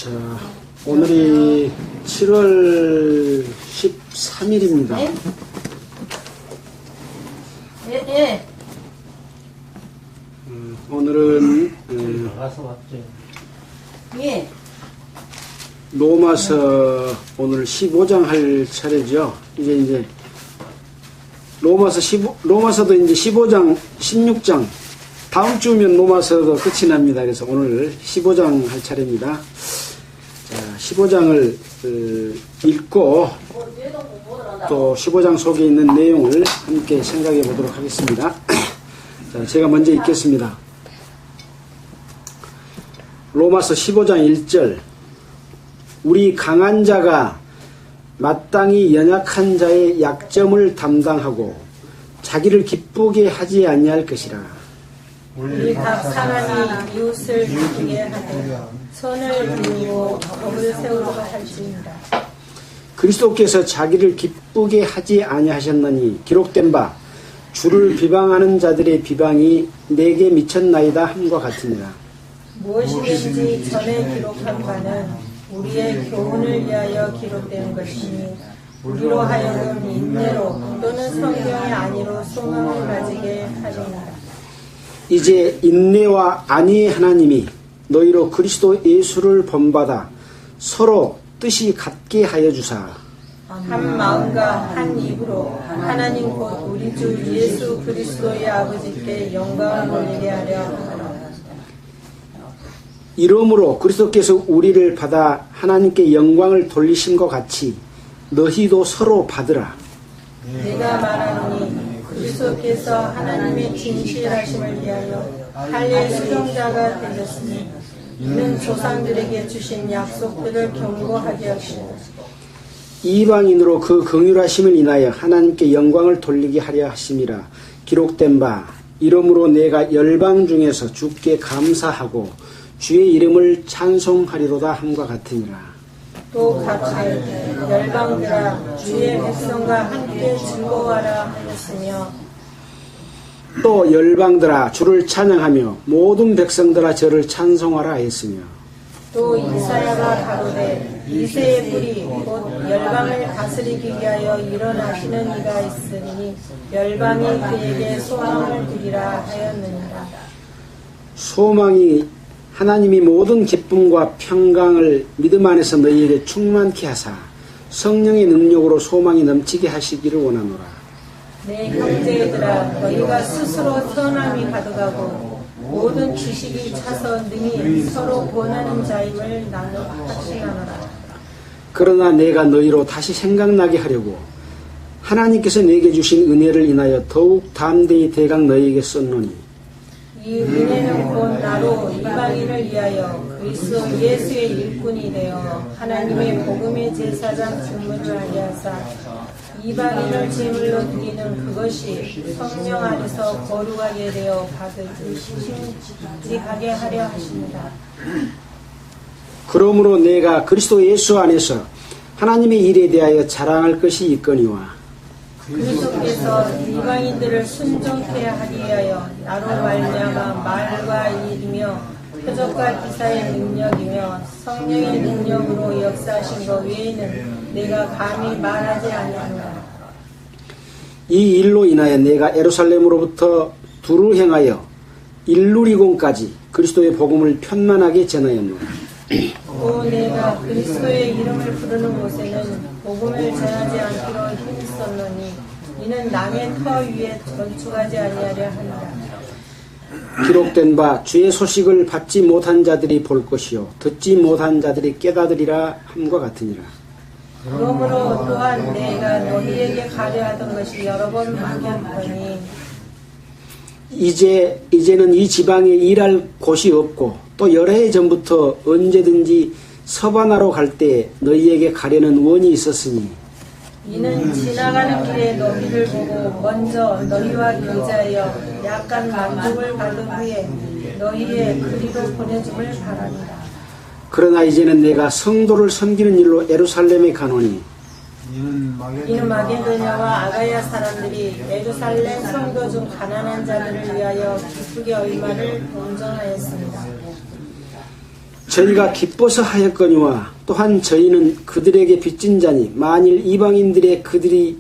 자, 오늘이 7월 13일입니다. 네? 예. 오늘은 예. 로마서 오늘 15장 할 차례죠. 이제 로마서도 이제 15장, 16장 다음 주면 로마서도 끝이 납니다. 그래서 오늘 15장 할 차례입니다. 자, 15장을 읽고 또 15장 속에 있는 내용을 함께 생각해 보도록 하겠습니다. 자, 제가 먼저 읽겠습니다. 로마서 15장 1절. 우리 강한 자가 마땅히 연약한 자의 약점을 담당하고 자기를 기쁘게 하지 아니할 것이라. 우리 각 사람이 이웃을 기쁘게 하되 선을 이루고 법을 세우도록 할지니라. 그리스도께서 자기를 기쁘게 하지 아니하셨느니 기록된 바 주를 비방하는 자들의 비방이 내게 미쳤나이다 함과 같으니라. 무엇이든지 전에 기록한 바는 우리의 교훈을 위하여 기록된 것이니 우리로 하여금 인내로 또는 성경의 안위로 소망을 가지게 하리니라. 이제 인내와 안위의 하나님이 너희로 그리스도 예수를 본받아 서로 뜻이 같게 하여 주사 한 마음과 한 입으로 하나님 곧 우리 주 예수 그리스도의 아버지께 영광을 돌리게 하려 하라. 이러므로 그리스도께서 우리를 받아 하나님께 영광을 돌리신 것 같이 너희도 서로 받으라. 내가 말하노니 그리스도께서 하나님의 진실하심을 위하여 할례의 수종자가 되셨으니 이는 조상들에게 주신 약속들을 경고하게 하시고 이방인으로 그 긍휼하심을 인하여 하나님께 영광을 돌리게 하려 하심이라. 기록된 바 이러므로 내가 열방 중에서 주께 감사하고 주의 이름을 찬송하리로다 함과 같으니라. 또 가로되 열방들아 주의 백성과 함께 즐거워하라 하였으며 또 열방들아 주를 찬양하며 모든 백성들아 저를 찬송하라 하였으며 또 이사야가 가로되 이새의 뿌리 곧 열방을 다스리기 위하여 일어나시는 이가 있으니 열방이 그에게 소망을 두리라 하였느니라. 소망이 하나님이 모든 기쁨과 평강을 믿음 안에서 너희에게 충만케 하사 성령의 능력으로 소망이 넘치게 하시기를 원하노라. 내 형제들아 너희가 스스로 선함이 가득하고 모든 지식이 차서 능히 서로 권하는 자임을 나는 확신하노라. 그러나 내가 너희로 다시 생각나게 하려고 하나님께서 내게 주신 은혜를 인하여 더욱 담대히 대강 너희에게 썼노니 이 은혜는 곧 나로 이방인을 위하여 그리스도 예수의 일꾼이 되어 하나님의 복음의 제사장 직무를 하게 하사 이방인을 제물로 드리는 그것이 성령 안에서 거룩하게 되어 받으시게 하려 하십니다. 그러므로 내가 그리스도 예수 안에서 하나님의 일에 대하여 자랑할 것이 있거니와 그리스도께서 이방인들을 순종케 하기 위하여 나로 말미암아 말과 일이며 표적과 기사의 능력이며 성령의 능력으로 역사하신 것 외에는 내가 감히 말하지 아니하노라. 이 일로 인하여 내가 예루살렘으로부터 두루 행하여 일루리곤까지 그리스도의 복음을 편만하게 전하였노라. 또 내가 그리스도의 이름을 부르는 곳에는 복음을 전하지 않기로 힘썼노니 이는 남의 터 위에 건축하지 아니하려 하니라. 기록된 바 주의 소식을 받지 못한 자들이 볼 것이요 듣지 못한 자들이 깨닫으리라 함과 같으니라. 그러므로 또한 내가 너희에게 가려하던 것이 여러 번 막혔더니 이제는 이 지방에 일할 곳이 없고 또 여러 해 전부터 언제든지 서바나로 갈 때 너희에게 가려는 원이 있었으니 이는 지나가는 길에 너희를 보고 먼저 너희와 교제하여 약간 만족을 받은 후에 너희의 그리로 보내줌을 바랍니다. 그러나 이제는 내가 성도를 섬기는 일로 예루살렘에 가노니 이는 마게도냐와 아가야 사람들이 예루살렘 성도 중 가난한 자들을 위하여 기쁘게 얼마를 동정하였습니다. 저희가 기뻐서 하였거니와 또한 저희는 그들에게 빚진 자니 만일 이방인들의 그들이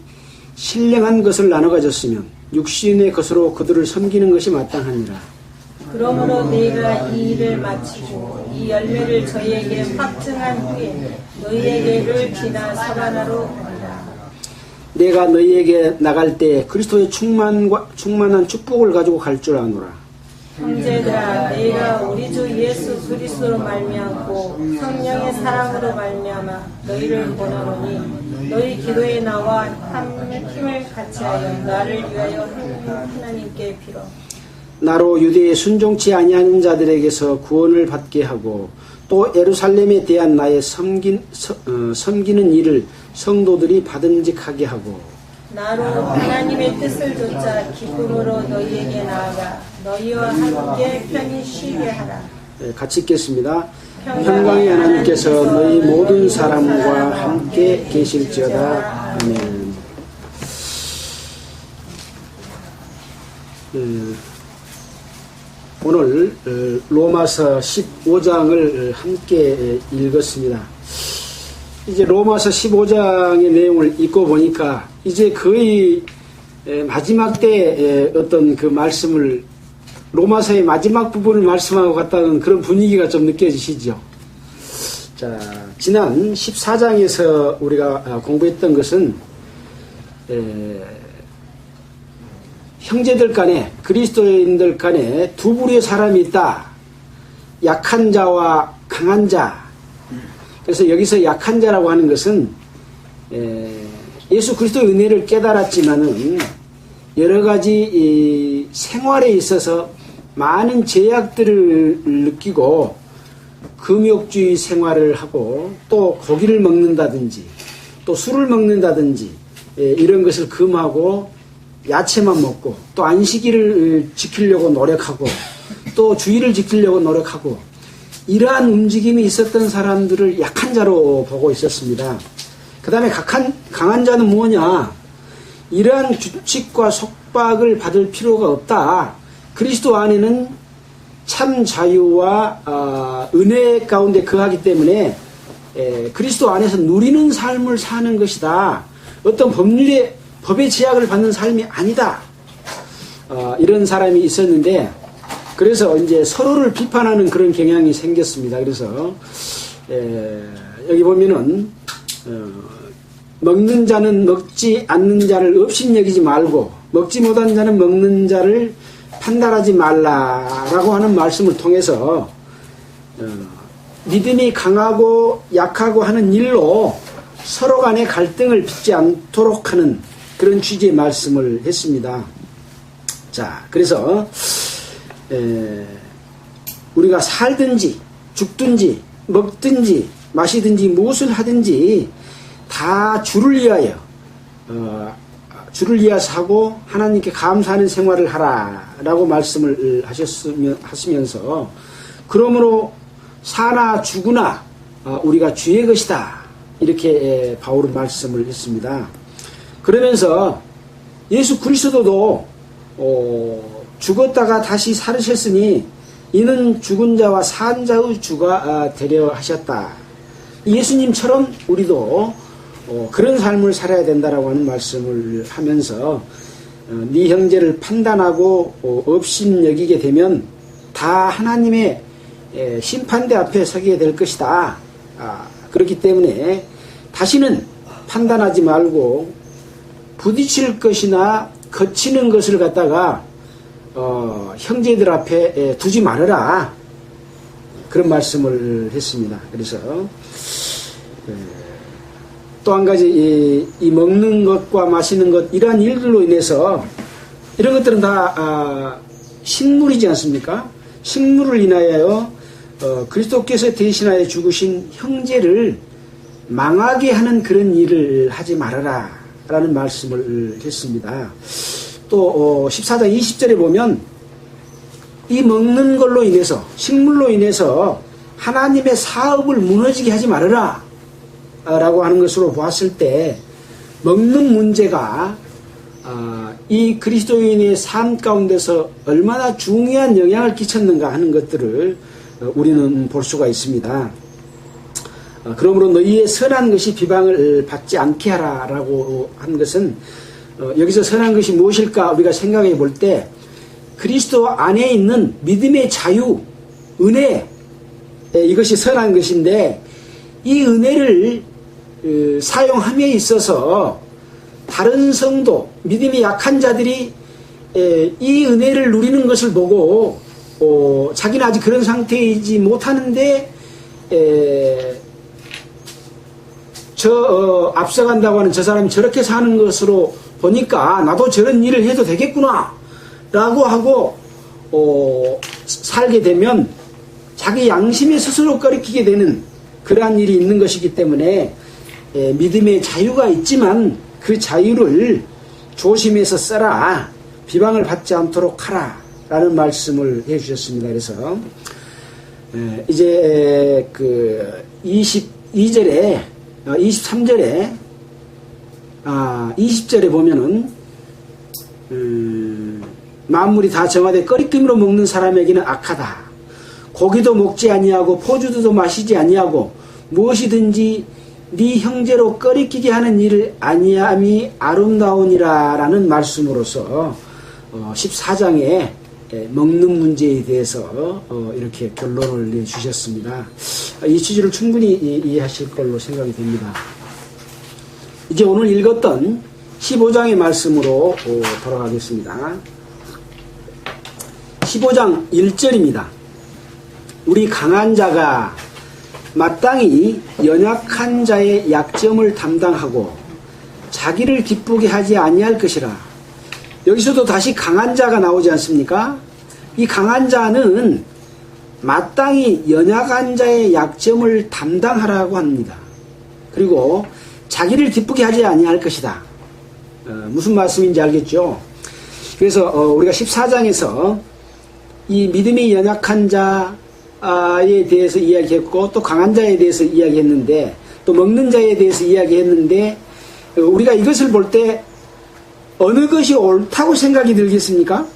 신령한 것을 나눠 가졌으면 육신의 것으로 그들을 섬기는 것이 마땅하니라. 그러므로 내가 이 일을 마치고 이 열매를 저희에게 확증한 후에 너희에게를 지나 사바나로 가리라. 내가 너희에게 나갈 때 그리스도의 충만한 축복을 가지고 갈 줄 아노라. 형제들아, 내가 우리 주 예수 그리스도로 말미암고 성령의 사랑으로 말미암아 너희를 권하노니 너희 기도에 나와 힘을 같이하여 나를 위하여 하나님께 빌어. 나로 유대에 순종치 아니하는 자들에게서 구원을 받게 하고 또 예루살렘에 대한 나의 섬기는 일을 성도들이 받음직하게 하고 나로 하나님의 뜻을 좇아 기쁨으로 너희에게 나아가 너희와 함께 편히 쉬게 하라. 같이 읽겠습니다. 평강의 하나님께서 너희 모든 사람과 함께 계실지어다. 아멘. 오늘 로마서 15장을 함께 읽었습니다. 이제 로마서 15장의 내용을 읽고 보니까 이제 거의 마지막 때 어떤 그 말씀을 로마서의 마지막 부분을 말씀하고 같다는 그런 분위기가 좀 느껴지시죠? 자, 지난 14장에서 우리가 공부했던 것은 형제들 간에 그리스도인들 간에 두 부류의 사람이 있다. 약한 자와 강한 자. 그래서 여기서 약한 자라고 하는 것은 예수 그리스도의 은혜를 깨달았지만은 여러 가지 생활에 있어서 많은 제약들을 느끼고 금욕주의 생활을 하고 또 고기를 먹는다든지 또 술을 먹는다든지 이런 것을 금하고 야채만 먹고 또 안식일을 지키려고 노력하고 또 주의를 지키려고 노력하고 이러한 움직임이 있었던 사람들을 약한 자로 보고 있었습니다. 그 다음에 강한 자는 뭐냐? 이러한 규칙과 속박을 받을 필요가 없다. 그리스도 안에는 참 자유와 은혜 가운데 거하기 때문에 그리스도 안에서 누리는 삶을 사는 것이다. 어떤 법의 제약을 받는 삶이 아니다. 이런 사람이 있었는데 그래서 이제 서로를 비판하는 그런 경향이 생겼습니다. 그래서 여기 보면은 먹는 자는 먹지 않는 자를 업신여기지 말고 먹지 못한 자는 먹는 자를 판단하지 말라라고 하는 말씀을 통해서 믿음이 강하고 약하고 하는 일로 서로 간의 갈등을 빚지 않도록 하는 그런 취지의 말씀을 했습니다. 자, 그래서 우리가 살든지 죽든지 먹든지 마시든지 무엇을 하든지 다 주를 위하여 주를 위해서 하고 하나님께 감사하는 생활을 하라라고 말씀을 하시면서 그러므로 사나 죽으나 우리가 주의 것이다 이렇게 바울은 말씀을 했습니다. 그러면서 예수 그리스도도 죽었다가 다시 살으셨으니 이는 죽은 자와 산 자의 주가 되려 하셨다. 예수님처럼 우리도 그런 삶을 살아야 된다라고 하는 말씀을 하면서 네 형제를 판단하고 업신여기게 되면 다 하나님의 심판대 앞에 서게 될 것이다. 그렇기 때문에 다시는 판단하지 말고 부딪힐 것이나 거치는 것을 갖다가 형제들 앞에 두지 말아라. 그런 말씀을 했습니다. 그래서 또 한 가지 이 먹는 것과 마시는 것 이러한 일들로 인해서 이런 것들은 다 식물이지 않습니까? 식물을 인하여 그리스도께서 대신하여 죽으신 형제를 망하게 하는 그런 일을 하지 말아라 라는 말씀을 했습니다. 또 14장 20절에 보면 이 먹는 걸로 인해서 식물로 인해서 하나님의 사업을 무너지게 하지 말아라 라고 하는 것으로 보았을 때 먹는 문제가 이 그리스도인의 삶 가운데서 얼마나 중요한 영향을 끼쳤는가 하는 것들을 우리는 볼 수가 있습니다. 그러므로 너희의 선한 것이 비방을 받지 않게 하라라고 한 것은 여기서 선한 것이 무엇일까 우리가 생각해 볼 때 그리스도 안에 있는 믿음의 자유, 은혜, 이것이 선한 것인데 이 은혜를 사용함에 있어서 다른 성도, 믿음이 약한 자들이 이 은혜를 누리는 것을 보고 자기는 아직 그런 상태이지 못하는데 앞서간다고 하는 저 사람이 저렇게 사는 것으로 보니까 나도 저런 일을 해도 되겠구나 라고 하고 살게 되면 자기 양심에 스스로 꺼리키게 되는 그러한 일이 있는 것이기 때문에 믿음의 자유가 있지만 그 자유를 조심해서 써라, 비방을 받지 않도록 하라 라는 말씀을 해 주셨습니다. 그래서 이제 그 22절에 23절에 20절에 보면은 만물이 다 정하되 꺼리낌으로 먹는 사람에게는 악하다. 고기도 먹지 아니하고 포주도 마시지 아니하고 무엇이든지 네 형제로 꺼리끼게 하는 일을 아니함이 아름다우니라 라는 말씀으로서 14장에 먹는 문제에 대해서 이렇게 결론을 내주셨습니다. 이 취지를 충분히 이해하실 걸로 생각이 됩니다. 이제 오늘 읽었던 15장의 말씀으로 돌아가겠습니다. 15장 1절입니다. 우리 강한 자가 마땅히 연약한 자의 약점을 담당하고 자기를 기쁘게 하지 아니할 것이라. 여기서도 다시 강한 자가 나오지 않습니까? 이 강한 자는 마땅히 연약한 자의 약점을 담당하라고 합니다. 그리고 자기를 기쁘게 하지 아니할 것이다. 무슨 말씀인지 알겠죠? 그래서 우리가 14장에서 이 믿음이 연약한 자에 대해서 이야기했고 또 강한 자에 대해서 이야기했는데 또 먹는 자에 대해서 이야기했는데 우리가 이것을 볼 때 어느 것이 옳다고 생각이 들겠습니까?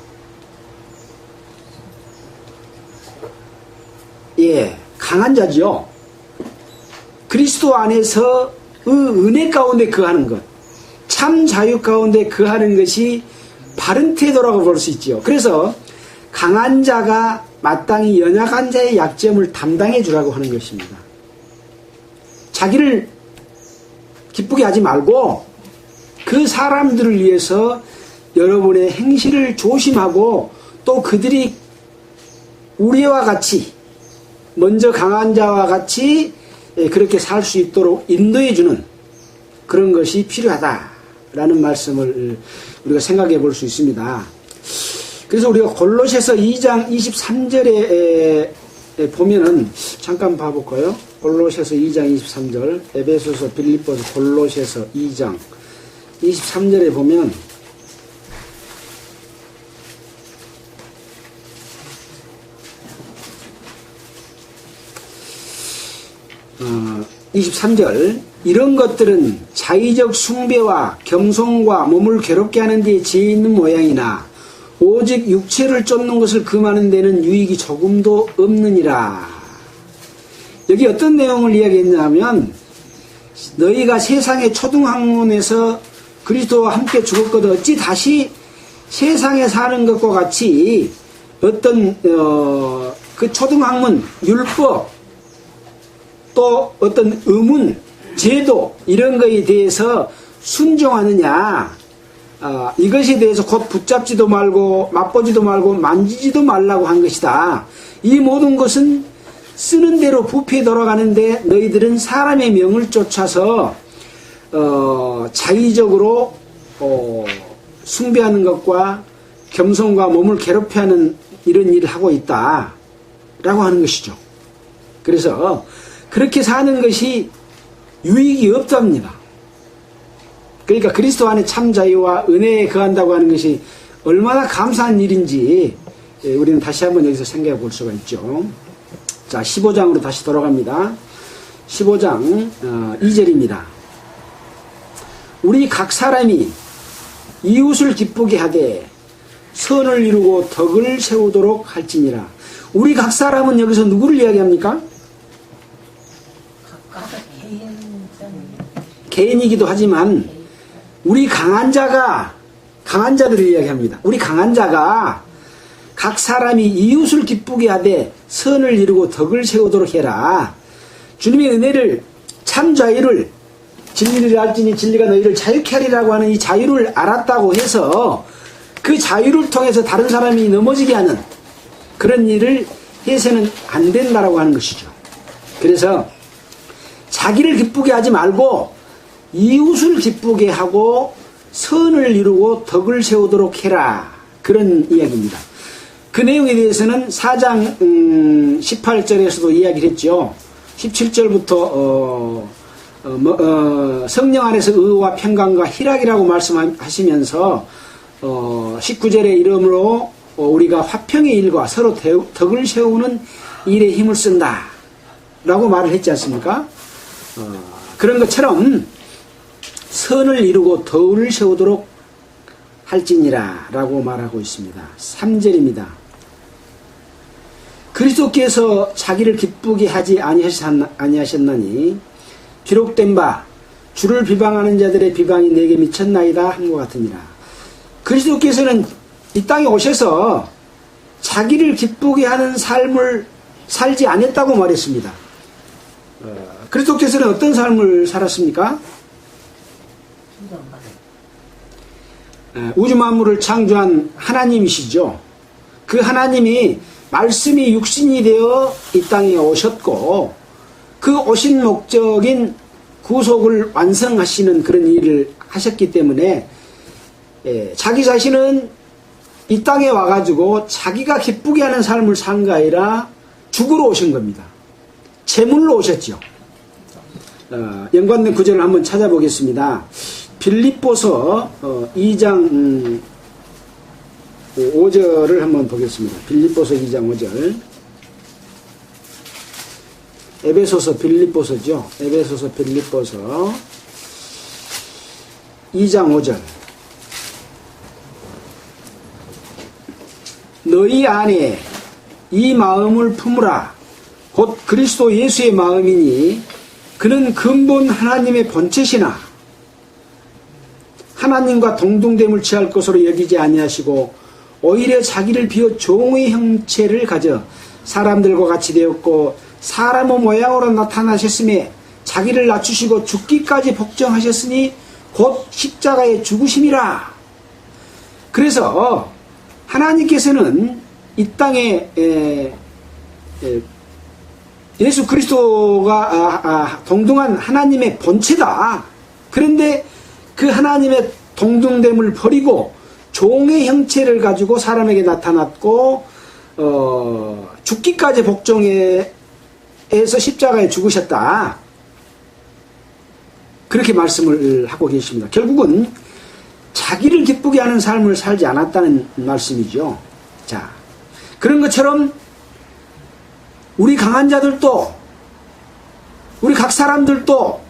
예, 강한 자죠. 그리스도 안에서 은혜 가운데 거하는 것, 참 자유 가운데 거하는 것이 바른 태도라고 볼 수 있죠. 그래서 강한 자가 마땅히 연약한 자의 약점을 담당해 주라고 하는 것입니다. 자기를 기쁘게 하지 말고 그 사람들을 위해서 여러분의 행실을 조심하고 또 그들이 우리와 같이 먼저 강한 자와 같이 그렇게 살 수 있도록 인도해 주는 그런 것이 필요하다라는 말씀을 우리가 생각해 볼 수 있습니다. 그래서 우리가 골로새서 2장 23절에 보면은 잠깐 봐볼까요? 골로새서 2장 23절, 에베소서, 빌립보서, 골로새서 2장 23절에 보면 23절 이런 것들은 자의적 숭배와 겸손과 몸을 괴롭게 하는 데 지혜 있는 모양이나 오직 육체를 쫓는 것을 금하는 데는 유익이 조금도 없느니라. 여기 어떤 내용을 이야기했냐면 너희가 세상의 초등학문에서 그리스도와 함께 죽었거든 어찌 다시 세상에 사는 것과 같이 어떤 그 초등학문, 율법 또 어떤 의문, 제도 이런 거에 대해서 순종하느냐. 이것에 대해서 곧 붙잡지도 말고 맛보지도 말고 만지지도 말라고 한 것이다. 이 모든 것은 쓰는 대로 부패에 돌아가는데 너희들은 사람의 명을 쫓아서 자의적으로 숭배하는 것과 겸손과 몸을 괴롭혀하는 이런 일을 하고 있다 라고 하는 것이죠. 그래서 그렇게 사는 것이 유익이 없답니다. 그러니까 그리스도 안에 참 자유와 은혜에 거한다고 하는 것이 얼마나 감사한 일인지 우리는 다시 한번 여기서 생각해 볼 수가 있죠. 자, 15장으로 다시 돌아갑니다. 15장 2절입니다. 우리 각 사람이 이웃을 기쁘게 하되 선을 이루고 덕을 세우도록 할지니라. 우리 각 사람은 여기서 누구를 이야기합니까? 각각 개인이기도 하지만 우리 강한 자들을 이야기합니다. 우리 강한 자가 각 사람이 이웃을 기쁘게 하되 선을 이루고 덕을 세우도록 해라. 주님의 은혜를, 참 자유를, 진리를 알지니 진리가 너희를 자유케 하리라고 하는 이 자유를 알았다고 해서 그 자유를 통해서 다른 사람이 넘어지게 하는 그런 일을 해서는 안 된다라고 하는 것이죠. 그래서 자기를 기쁘게 하지 말고 이웃을 기쁘게 하고 선을 이루고 덕을 세우도록 해라. 그런 이야기입니다. 그 내용에 대해서는 4장 18절에서도 이야기를 했죠. 17절부터 성령 안에서 의와 평강과 희락이라고 말씀하시면서 19절의 이름으로 우리가 화평의 일과 서로 덕을 세우는 일에 힘을 쓴다 라고 말을 했지 않습니까? 그런 것처럼 선을 이루고 덕을 세우도록 할지니라 라고 말하고 있습니다. 3절입니다. 그리스도께서 자기를 기쁘게 하지 아니하셨나니 기록된 바 주를 비방하는 자들의 비방이 내게 미쳤나이다 한 것 같으니라. 그리스도께서는 이 땅에 오셔서 자기를 기쁘게 하는 삶을 살지 않았다고 말했습니다. 그리스도께서는 어떤 삶을 살았습니까? 우주 만물을 창조한 하나님이시죠. 그 하나님이 말씀이 육신이 되어 이 땅에 오셨고 그 오신 목적인 구속을 완성하시는 그런 일을 하셨기 때문에 자기 자신은 이 땅에 와가지고 자기가 기쁘게 하는 삶을 산 게 아니라 죽으러 오신 겁니다. 제물로 오셨죠. 연관된 구절을 한번 찾아보겠습니다. 빌립보서 2장 5절을 한번 보겠습니다. 빌립보서 2장 5절. 에베소서 빌립보서죠. 에베소서 빌립보서 2장 5절. 너희 안에 이 마음을 품으라. 곧 그리스도 예수의 마음이니 그는 근본 하나님의 본체시나 하나님과 동등됨을 취할 것으로 여기지 아니하시고 오히려 자기를 비워 종의 형체를 가져 사람들과 같이 되었고 사람의 모양으로 나타나셨음에 자기를 낮추시고 죽기까지 복종하셨으니 곧 십자가에 죽으심이라. 그래서 하나님께서는 이 땅에 예수 그리스도가 동등한 하나님의 본체다. 그런데 그 하나님의 동등됨을 버리고 종의 형체를 가지고 사람에게 나타났고 죽기까지 복종해서 십자가에 죽으셨다. 그렇게 말씀을 하고 계십니다. 결국은 자기를 기쁘게 하는 삶을 살지 않았다는 말씀이죠. 자, 그런 것처럼 우리 강한 자들도 우리 각 사람들도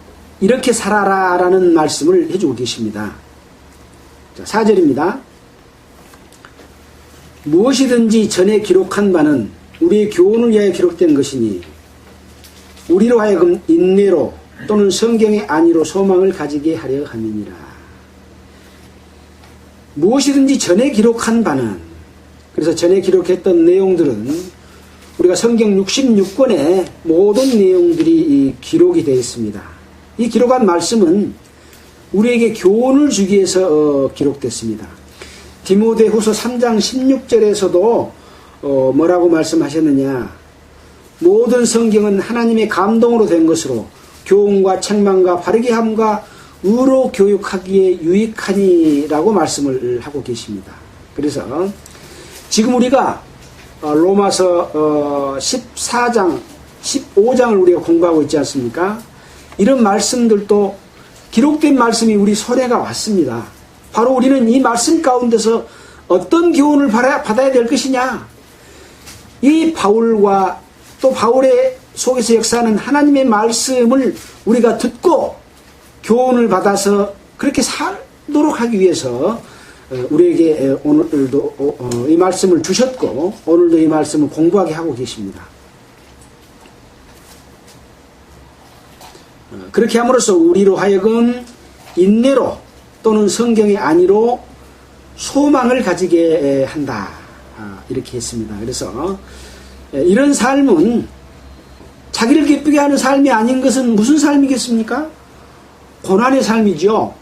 이렇게 살아라 라는 말씀을 해주고 계십니다. 자, 4절입니다. 무엇이든지 전에 기록한 바는 우리의 교훈을 위하여 기록된 것이니 우리로 하여금 인내로 또는 성경의 안위로 소망을 가지게 하려 함이니라. 무엇이든지 전에 기록한 바는, 그래서 전에 기록했던 내용들은 우리가 성경 66권의 모든 내용들이 기록이 되어 있습니다. 이 기록한 말씀은 우리에게 교훈을 주기 위해서 기록됐습니다. 디모데후서 3장 16절에서도 뭐라고 말씀하셨느냐. 모든 성경은 하나님의 감동으로 된 것으로 교훈과 책망과 바르게 함과 의로 교육하기에 유익하니라고 말씀을 하고 계십니다. 그래서 지금 우리가 로마서 14장, 15장을 우리가 공부하고 있지 않습니까? 이런 말씀들도 기록된 말씀이 우리 손에가 왔습니다. 바로 우리는 이 말씀 가운데서 어떤 교훈을 받아야 될 것이냐? 이 바울과 또 바울의 속에서 역사하는 하나님의 말씀을 우리가 듣고 교훈을 받아서 그렇게 살도록 하기 위해서 우리에게 오늘도 이 말씀을 주셨고 오늘도 이 말씀을 공부하게 하고 계십니다. 그렇게 함으로써 우리로 하여금 인내로 또는 성경의 안위로 소망을 가지게 한다. 이렇게 했습니다. 그래서 이런 삶은 자기를 기쁘게 하는 삶이 아닌 것은 무슨 삶이겠습니까? 고난의 삶이죠.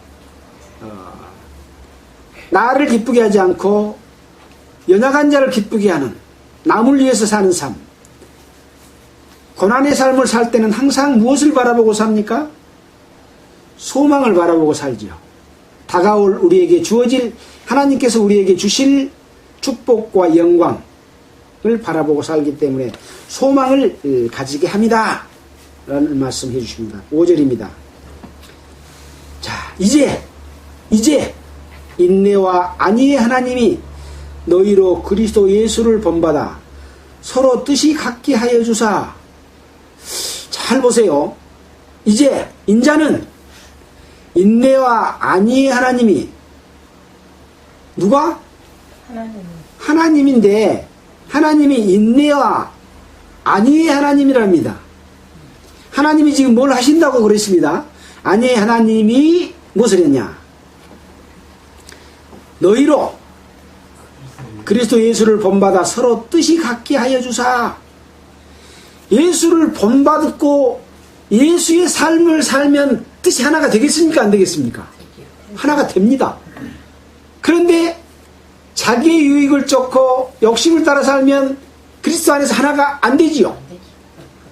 나를 기쁘게 하지 않고 연약한 자를 기쁘게 하는, 남을 위해서 사는 삶. 고난의 삶을 살 때는 항상 무엇을 바라보고 삽니까? 소망을 바라보고 살지요. 다가올 우리에게 주어질, 하나님께서 우리에게 주실 축복과 영광을 바라보고 살기 때문에 소망을 가지게 합니다. 라는 말씀 해주십니다. 5절입니다. 자, 이제 인내와 안위의 하나님이 너희로 그리스도 예수를 본받아 서로 뜻이 같게 하여 주사. 잘 보세요. 이제 인자는 인내와 안위의 하나님이 누가? 하나님인데 하나님이 인내와 안위의 하나님이랍니다. 하나님이 지금 뭘 하신다고 그랬습니다. 안위의 하나님이 무엇을 했냐? 너희로 그리스도 예수를 본받아 서로 뜻이 같게 하여 주사. 예수를 본받고 예수의 삶을 살면 뜻이 하나가 되겠습니까? 안 되겠습니까? 하나가 됩니다. 그런데 자기의 유익을 쫓고 욕심을 따라 살면 그리스도 안에서 하나가 안 되지요.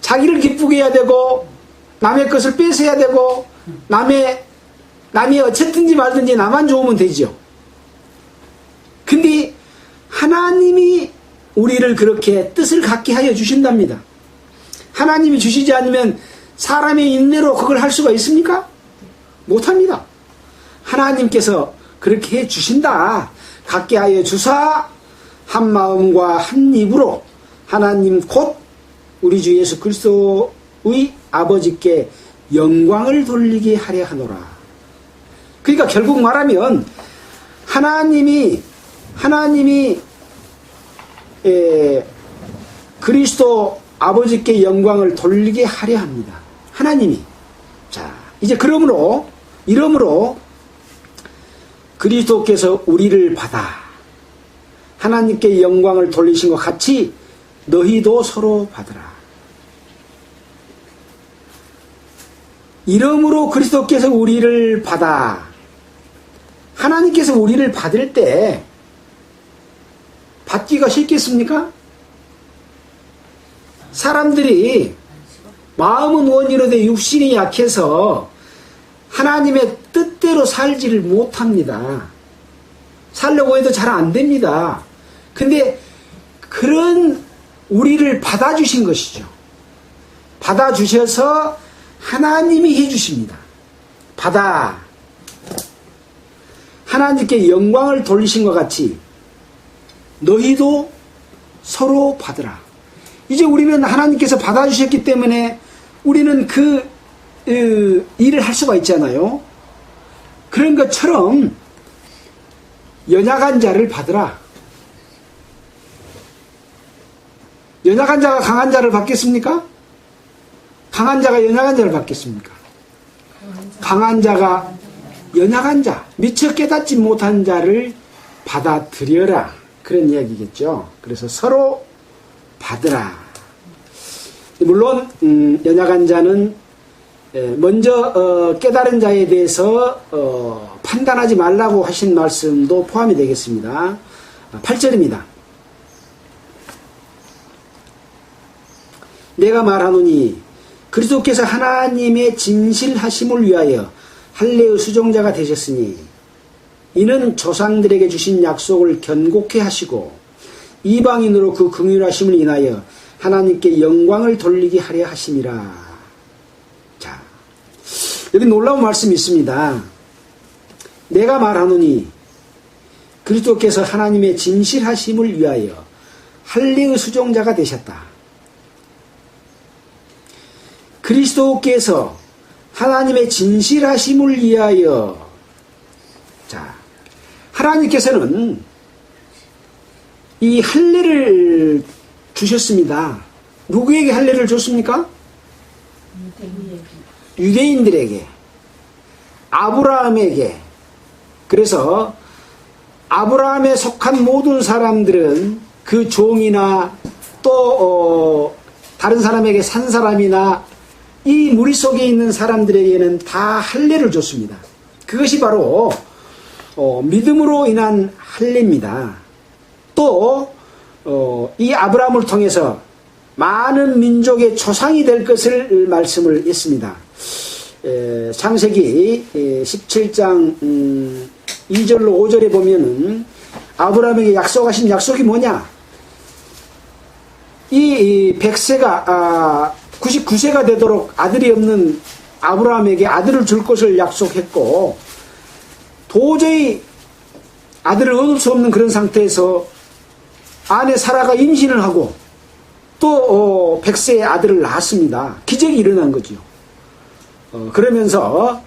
자기를 기쁘게 해야 되고 남의 것을 뺏어야 되고 남이 어쨌든지 말든지 나만 좋으면 되지요. 근데 하나님이 우리를 그렇게 뜻을 갖게 하여 주신답니다. 하나님이 주시지 않으면 사람의 인내로 그걸 할 수가 있습니까? 못합니다. 하나님께서 그렇게 해 주신다. 갖게 하여 주사 한 마음과 한 입으로 하나님 곧 우리 주 예수 그리스도의 아버지께 영광을 돌리게 하려 하노라. 그러니까 결국 말하면 하나님이 그리스도 아버지께 영광을 돌리게 하려 합니다. 하나님이. 자, 이제 이러므로 그리스도께서 우리를 받아 하나님께 영광을 돌리신 것 같이 너희도 서로 받으라. 이러므로 그리스도께서 우리를 받아. 하나님께서 우리를 받을 때 받기가 쉽겠습니까? 사람들이 마음은 원이로되 육신이 약해서 하나님의 뜻대로 살지를 못합니다. 살려고 해도 잘 안 됩니다. 근데 그런 우리를 받아주신 것이죠. 받아주셔서 하나님이 해주십니다. 받아. 하나님께 영광을 돌리신 것 같이 너희도 서로 받으라. 이제 우리는 하나님께서 받아주셨기 때문에 우리는 그 일을 할 수가 있잖아요. 그런 것처럼 연약한 자를 받으라. 연약한 자가 강한 자를 받겠습니까? 강한 자가 연약한 자를 받겠습니까? 강한 자가 연약한 자, 미처 깨닫지 못한 자를 받아들여라. 그런 이야기겠죠. 그래서 서로 받으라. 물론 연약한 자는 먼저 깨달은 자에 대해서 판단하지 말라고 하신 말씀도 포함이 되겠습니다. 8절입니다. 내가 말하노니 그리스도께서 하나님의 진실하심을 위하여 할례의 수종자가 되셨으니 이는 조상들에게 주신 약속을 견고케 하시고 이방인으로 그 긍휼하심을 인하여 하나님께 영광을 돌리게 하려 하심이라. 자, 여기 놀라운 말씀이 있습니다. 내가 말하노니 그리스도께서 하나님의 진실하심을 위하여 할례의 수종자가 되셨다. 그리스도께서 하나님의 진실하심을 위하여, 자, 하나님께서는 이 할례를 주셨습니다. 누구에게 할례를 줬습니까? 유대인들에게, 아브라함에게. 그래서 아브라함에 속한 모든 사람들은 그 종이나 또 다른 사람에게 산 사람이나 이 무리 속에 있는 사람들에게는 다 할례를 줬습니다. 그것이 바로 믿음으로 인한 할례입니다. 또 이 아브라함을 통해서 많은 민족의 조상이 될 것을 말씀을 했습니다. 창세기 17장 2절로 5절에 보면은 아브라함에게 약속하신 약속이 뭐냐? 이 100세가 99세가 되도록 아들이 없는 아브라함에게 아들을 줄 것을 약속했고, 도저히 아들을 얻을 수 없는 그런 상태에서 아내 사라가 임신을 하고 또 100세의 아들을 낳았습니다. 기적이 일어난 거죠. 그러면서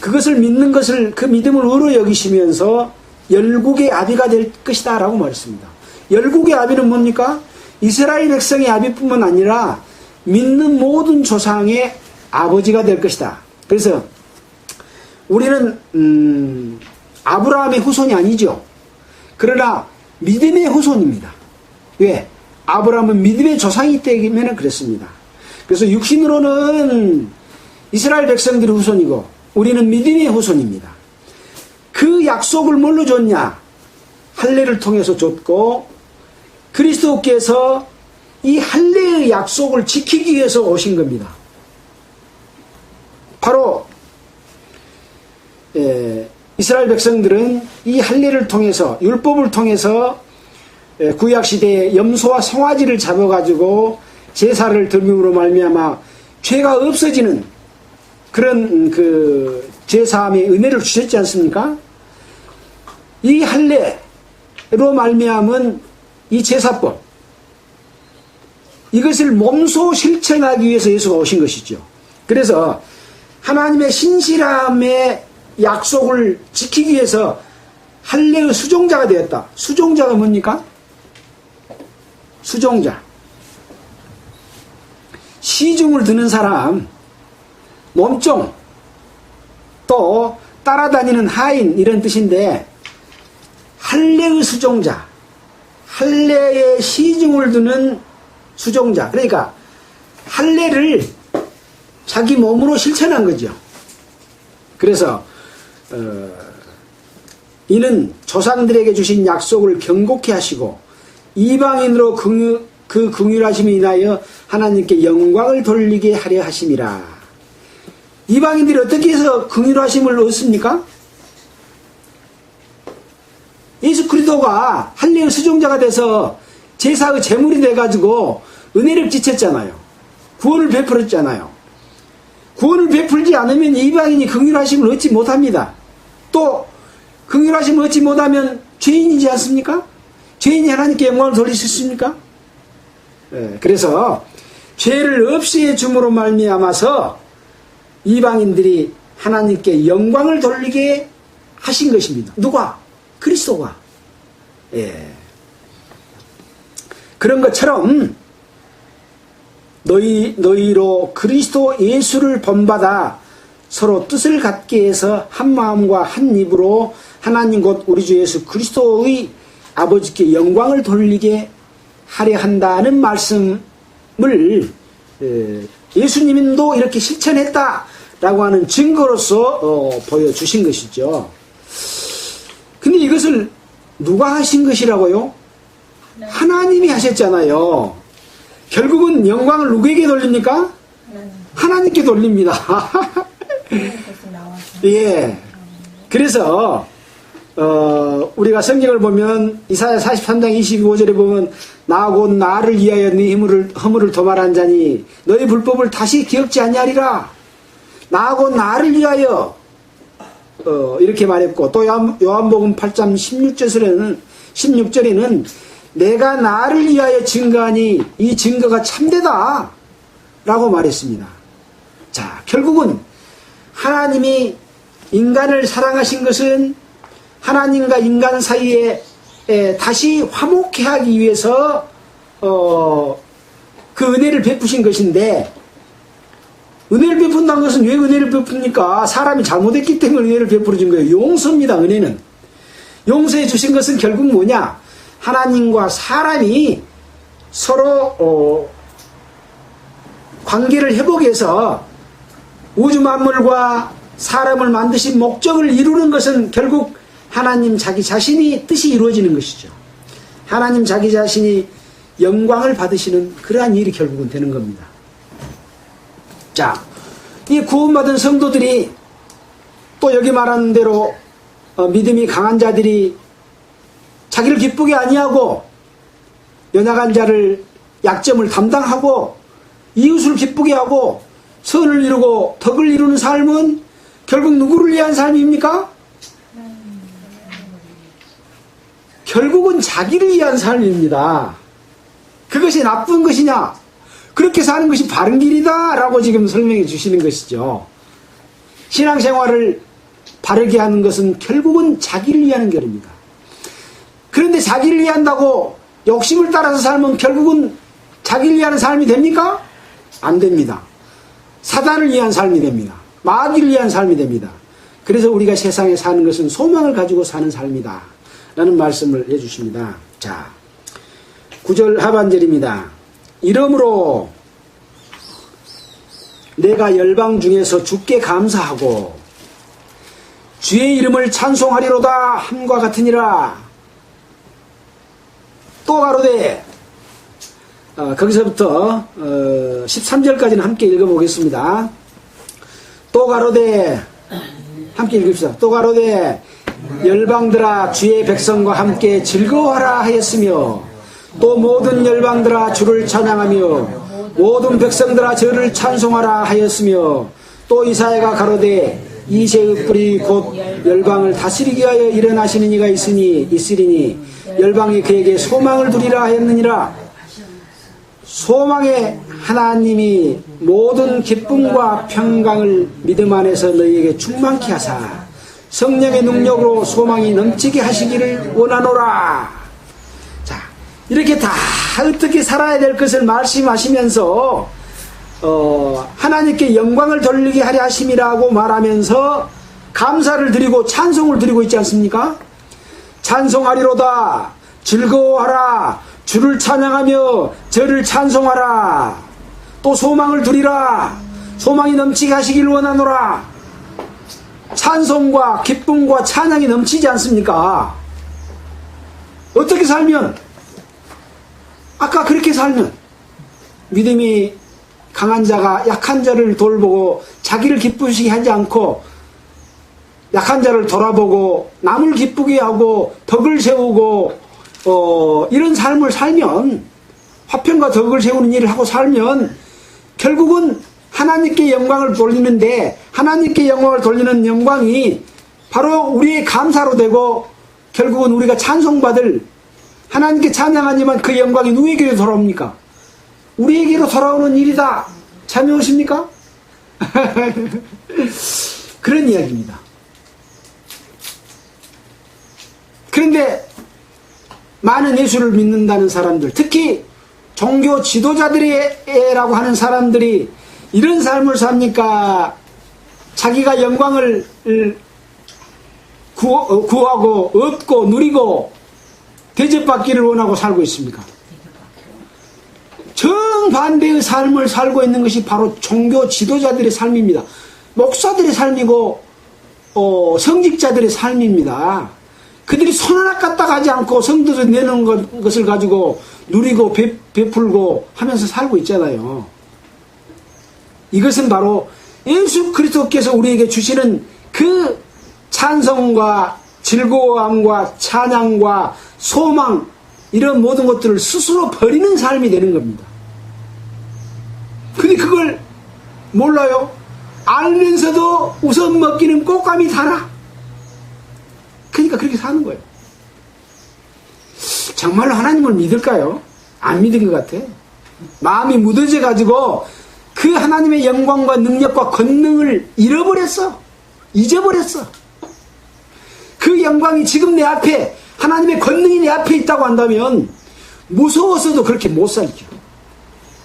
그것을 믿는 것을, 그 믿음을 의로 여기시면서 열국의 아비가 될 것이다 라고 말했습니다. 열국의 아비는 뭡니까? 이스라엘 백성의 아비뿐만 아니라 믿는 모든 조상의 아버지가 될 것이다. 그래서 우리는 아브라함의 후손이 아니죠. 그러나 믿음의 후손입니다. 왜? 아브라함은 믿음의 조상이기 때문에 그랬습니다. 그래서 육신으로는 이스라엘 백성들의 후손이고 우리는 믿음의 후손입니다. 그 약속을 뭘로 줬냐? 할례를 통해서 줬고, 그리스도께서 이 할례의 약속을 지키기 위해서 오신 겁니다. 바로 이스라엘 백성들은 이 할례를 통해서, 율법을 통해서 구약시대에 염소와 송아지를 잡아가지고 제사를 드림으로 말미암아 죄가 없어지는 그런 그 제사함의 은혜를 주셨지 않습니까? 이 할례로 말미암은 이 제사법, 이것을 몸소 실천하기 위해서 예수가 오신 것이죠. 그래서 하나님의 신실함의 약속을 지키기 위해서 할례의 수종자가 되었다. 수종자가 뭡니까? 수종자. 시중을 드는 사람, 몸종, 또 따라다니는 하인, 이런 뜻인데, 할례의 수종자, 할례의 시중을 두는 수종자. 그러니까 할례를 자기 몸으로 실천한 거죠. 그래서 이는 조상들에게 주신 약속을 경고케 하시고 이방인으로 그 긍휼하심이 인하여 하나님께 영광을 돌리게 하려 하심이라. 이방인들이 어떻게 해서 긍휼하심을 얻습니까? 예수 그리스도가 할례의 수종자가 돼서 제사의 제물이 돼가지고 은혜를 끼쳤잖아요. 구원을 베풀었잖아요. 구원을 베풀지 않으면 이방인이 긍휼하심을 얻지 못합니다. 또 긍휼하심을 얻지 못하면 죄인이지 않습니까? 죄인이 하나님께 영광을 돌릴 수 있습니까? 그래서 죄를 없이해 줌으로 말미암아서 이방인들이 하나님께 영광을 돌리게 하신 것입니다. 누가? 그리스도가. 그런 것처럼 너희로 그리스도 예수를 본받아 서로 뜻을 갖게 해서 한 마음과 한 입으로 하나님 곧 우리 주 예수 그리스도의 아버지께 영광을 돌리게 하려 한다는 말씀을 예수님도 이렇게 실천했다라고 하는 증거로서 보여주신 것이죠. 근데 이것을 누가 하신 것이라고요? 하나님이 하셨잖아요. 결국은 영광을 누구에게 돌립니까? 하나님께 돌립니다. 예. 그래서 우리가 성경을 보면 이사야 43장 25절에 보면 나 곧 나를 위하여 네 허물을 도말한 자니 너희 불법을 다시 기억지 아니하리라. 나 곧 나를 위하여 이렇게 말했고, 또 요한복음 8장 16절에는 내가 나를 위하여 증거하니 이 증거가 참되다 라고 말했습니다. 자, 결국은 하나님이 인간을 사랑하신 것은 하나님과 인간 사이에 다시 화목해 하기 위해서 그 은혜를 베푸신 것인데, 은혜를 베푼다는 것은 왜 은혜를 베풉니까? 사람이 잘못했기 때문에 은혜를 베풀어 준 거예요. 용서입니다. 은혜는. 용서해 주신 것은 결국 뭐냐? 하나님과 사람이 서로 관계를 회복해서 우주 만물과 사람을 만드신 목적을 이루는 것은 결국 하나님 자기 자신이 뜻이 이루어지는 것이죠. 하나님 자기 자신이 영광을 받으시는 그러한 일이 결국은 되는 겁니다. 자, 이 구원받은 성도들이 또 여기 말하는 대로 믿음이 강한 자들이 자기를 기쁘게 아니하고 연약한 자를 약점을 담당하고 이웃을 기쁘게 하고 선을 이루고 덕을 이루는 삶은 결국 누구를 위한 삶입니까? 결국은 자기를 위한 삶입니다. 그것이 나쁜 것이냐? 그렇게 사는 것이 바른 길이다 라고 지금 설명해 주시는 것이죠. 신앙생활을 바르게 하는 것은 결국은 자기를 위하는 길입니다. 그런데 자기를 위한다고 욕심을 따라서 살면 결국은 자기를 위하는 삶이 됩니까? 안 됩니다. 사단을 위한 삶이 됩니다. 마귀를 위한 삶이 됩니다. 그래서 우리가 세상에 사는 것은 소망을 가지고 사는 삶이다 라는 말씀을 해주십니다. 자, 9절 하반절입니다. 이러므로 내가 열방 중에서 주께 감사하고 주의 이름을 찬송하리로다 함과 같으니라. 또 가로되, 거기서부터 13절까지는 함께 읽어보겠습니다. 또 가로되, 함께 읽읍시다. 또 가로되 열방들아 주의 백성과 함께 즐거워하라 하였으며, 또 모든 열방들아 주를 찬양하며 모든 백성들아 저를 찬송하라 하였으며, 또 이사야가 가로되 이새의 뿌리 곧 열방을 다스리기 위하여 일어나시는 이가 있으리니 열방이 그에게 소망을 두리라 하였느니라. 소망의 하나님이 모든 기쁨과 평강을 믿음 안에서 너희에게 충만케 하사 성령의 능력으로 소망이 넘치게 하시기를 원하노라. 자, 이렇게 다 어떻게 살아야 될 것을 말씀하시면서 하나님께 영광을 돌리게 하려 하심이라고 말하면서 감사를 드리고 찬송을 드리고 있지 않습니까? 찬송하리로다, 즐거워하라, 주를 찬양하며 저를 찬송하라, 또 소망을 두리라, 소망이 넘치게 하시길 원하노라. 찬송과 기쁨과 찬양이 넘치지 않습니까? 어떻게 살면, 아까 그렇게 살면 믿음이 강한 자가 약한 자를 돌보고 자기를 기쁘시게 하지 않고 약한 자를 돌아보고 남을 기쁘게 하고 덕을 세우고 이런 삶을 살면, 화평과 덕을 세우는 일을 하고 살면 결국은 하나님께 영광을 돌리는데, 하나님께 영광을 돌리는 영광이 바로 우리의 감사로 되고 결국은 우리가 찬송받을, 하나님께 찬양하지만 그 영광이 누구에게로 돌아옵니까? 우리에게로 돌아오는 일이다. 참여 오십니까? 그런 이야기입니다. 그런데 많은 예수를 믿는다는 사람들, 특히 종교 지도자들이라고 하는 사람들이 이런 삶을 삽니까? 자기가 영광을 구하고 얻고 누리고 대접받기를 원하고 살고 있습니까? 정반대의 삶을 살고 있는 것이 바로 종교 지도자들의 삶입니다. 목사들의 삶이고 성직자들의 삶입니다. 그들이 손 하나 까딱 하지 않고 성도들 내는 것을 가지고 누리고 베풀고 하면서 살고 있잖아요. 이것은 바로 예수 그리스도께서 우리에게 주시는 그 찬송과 즐거움과 찬양과 소망, 이런 모든 것들을 스스로 버리는 삶이 되는 겁니다. 근데 그걸 몰라요. 알면서도 우선 먹기는 꽃감이 달아. 그러니까 그렇게 사는 거예요. 정말로 하나님을 믿을까요? 안 믿은 것 같아. 마음이 무뎌져 가지고 그 하나님의 영광과 능력과 권능을 잃어버렸어. 잊어버렸어. 그 영광이 지금 내 앞에, 하나님의 권능이 내 앞에 있다고 한다면 무서워서도 그렇게 못 살죠.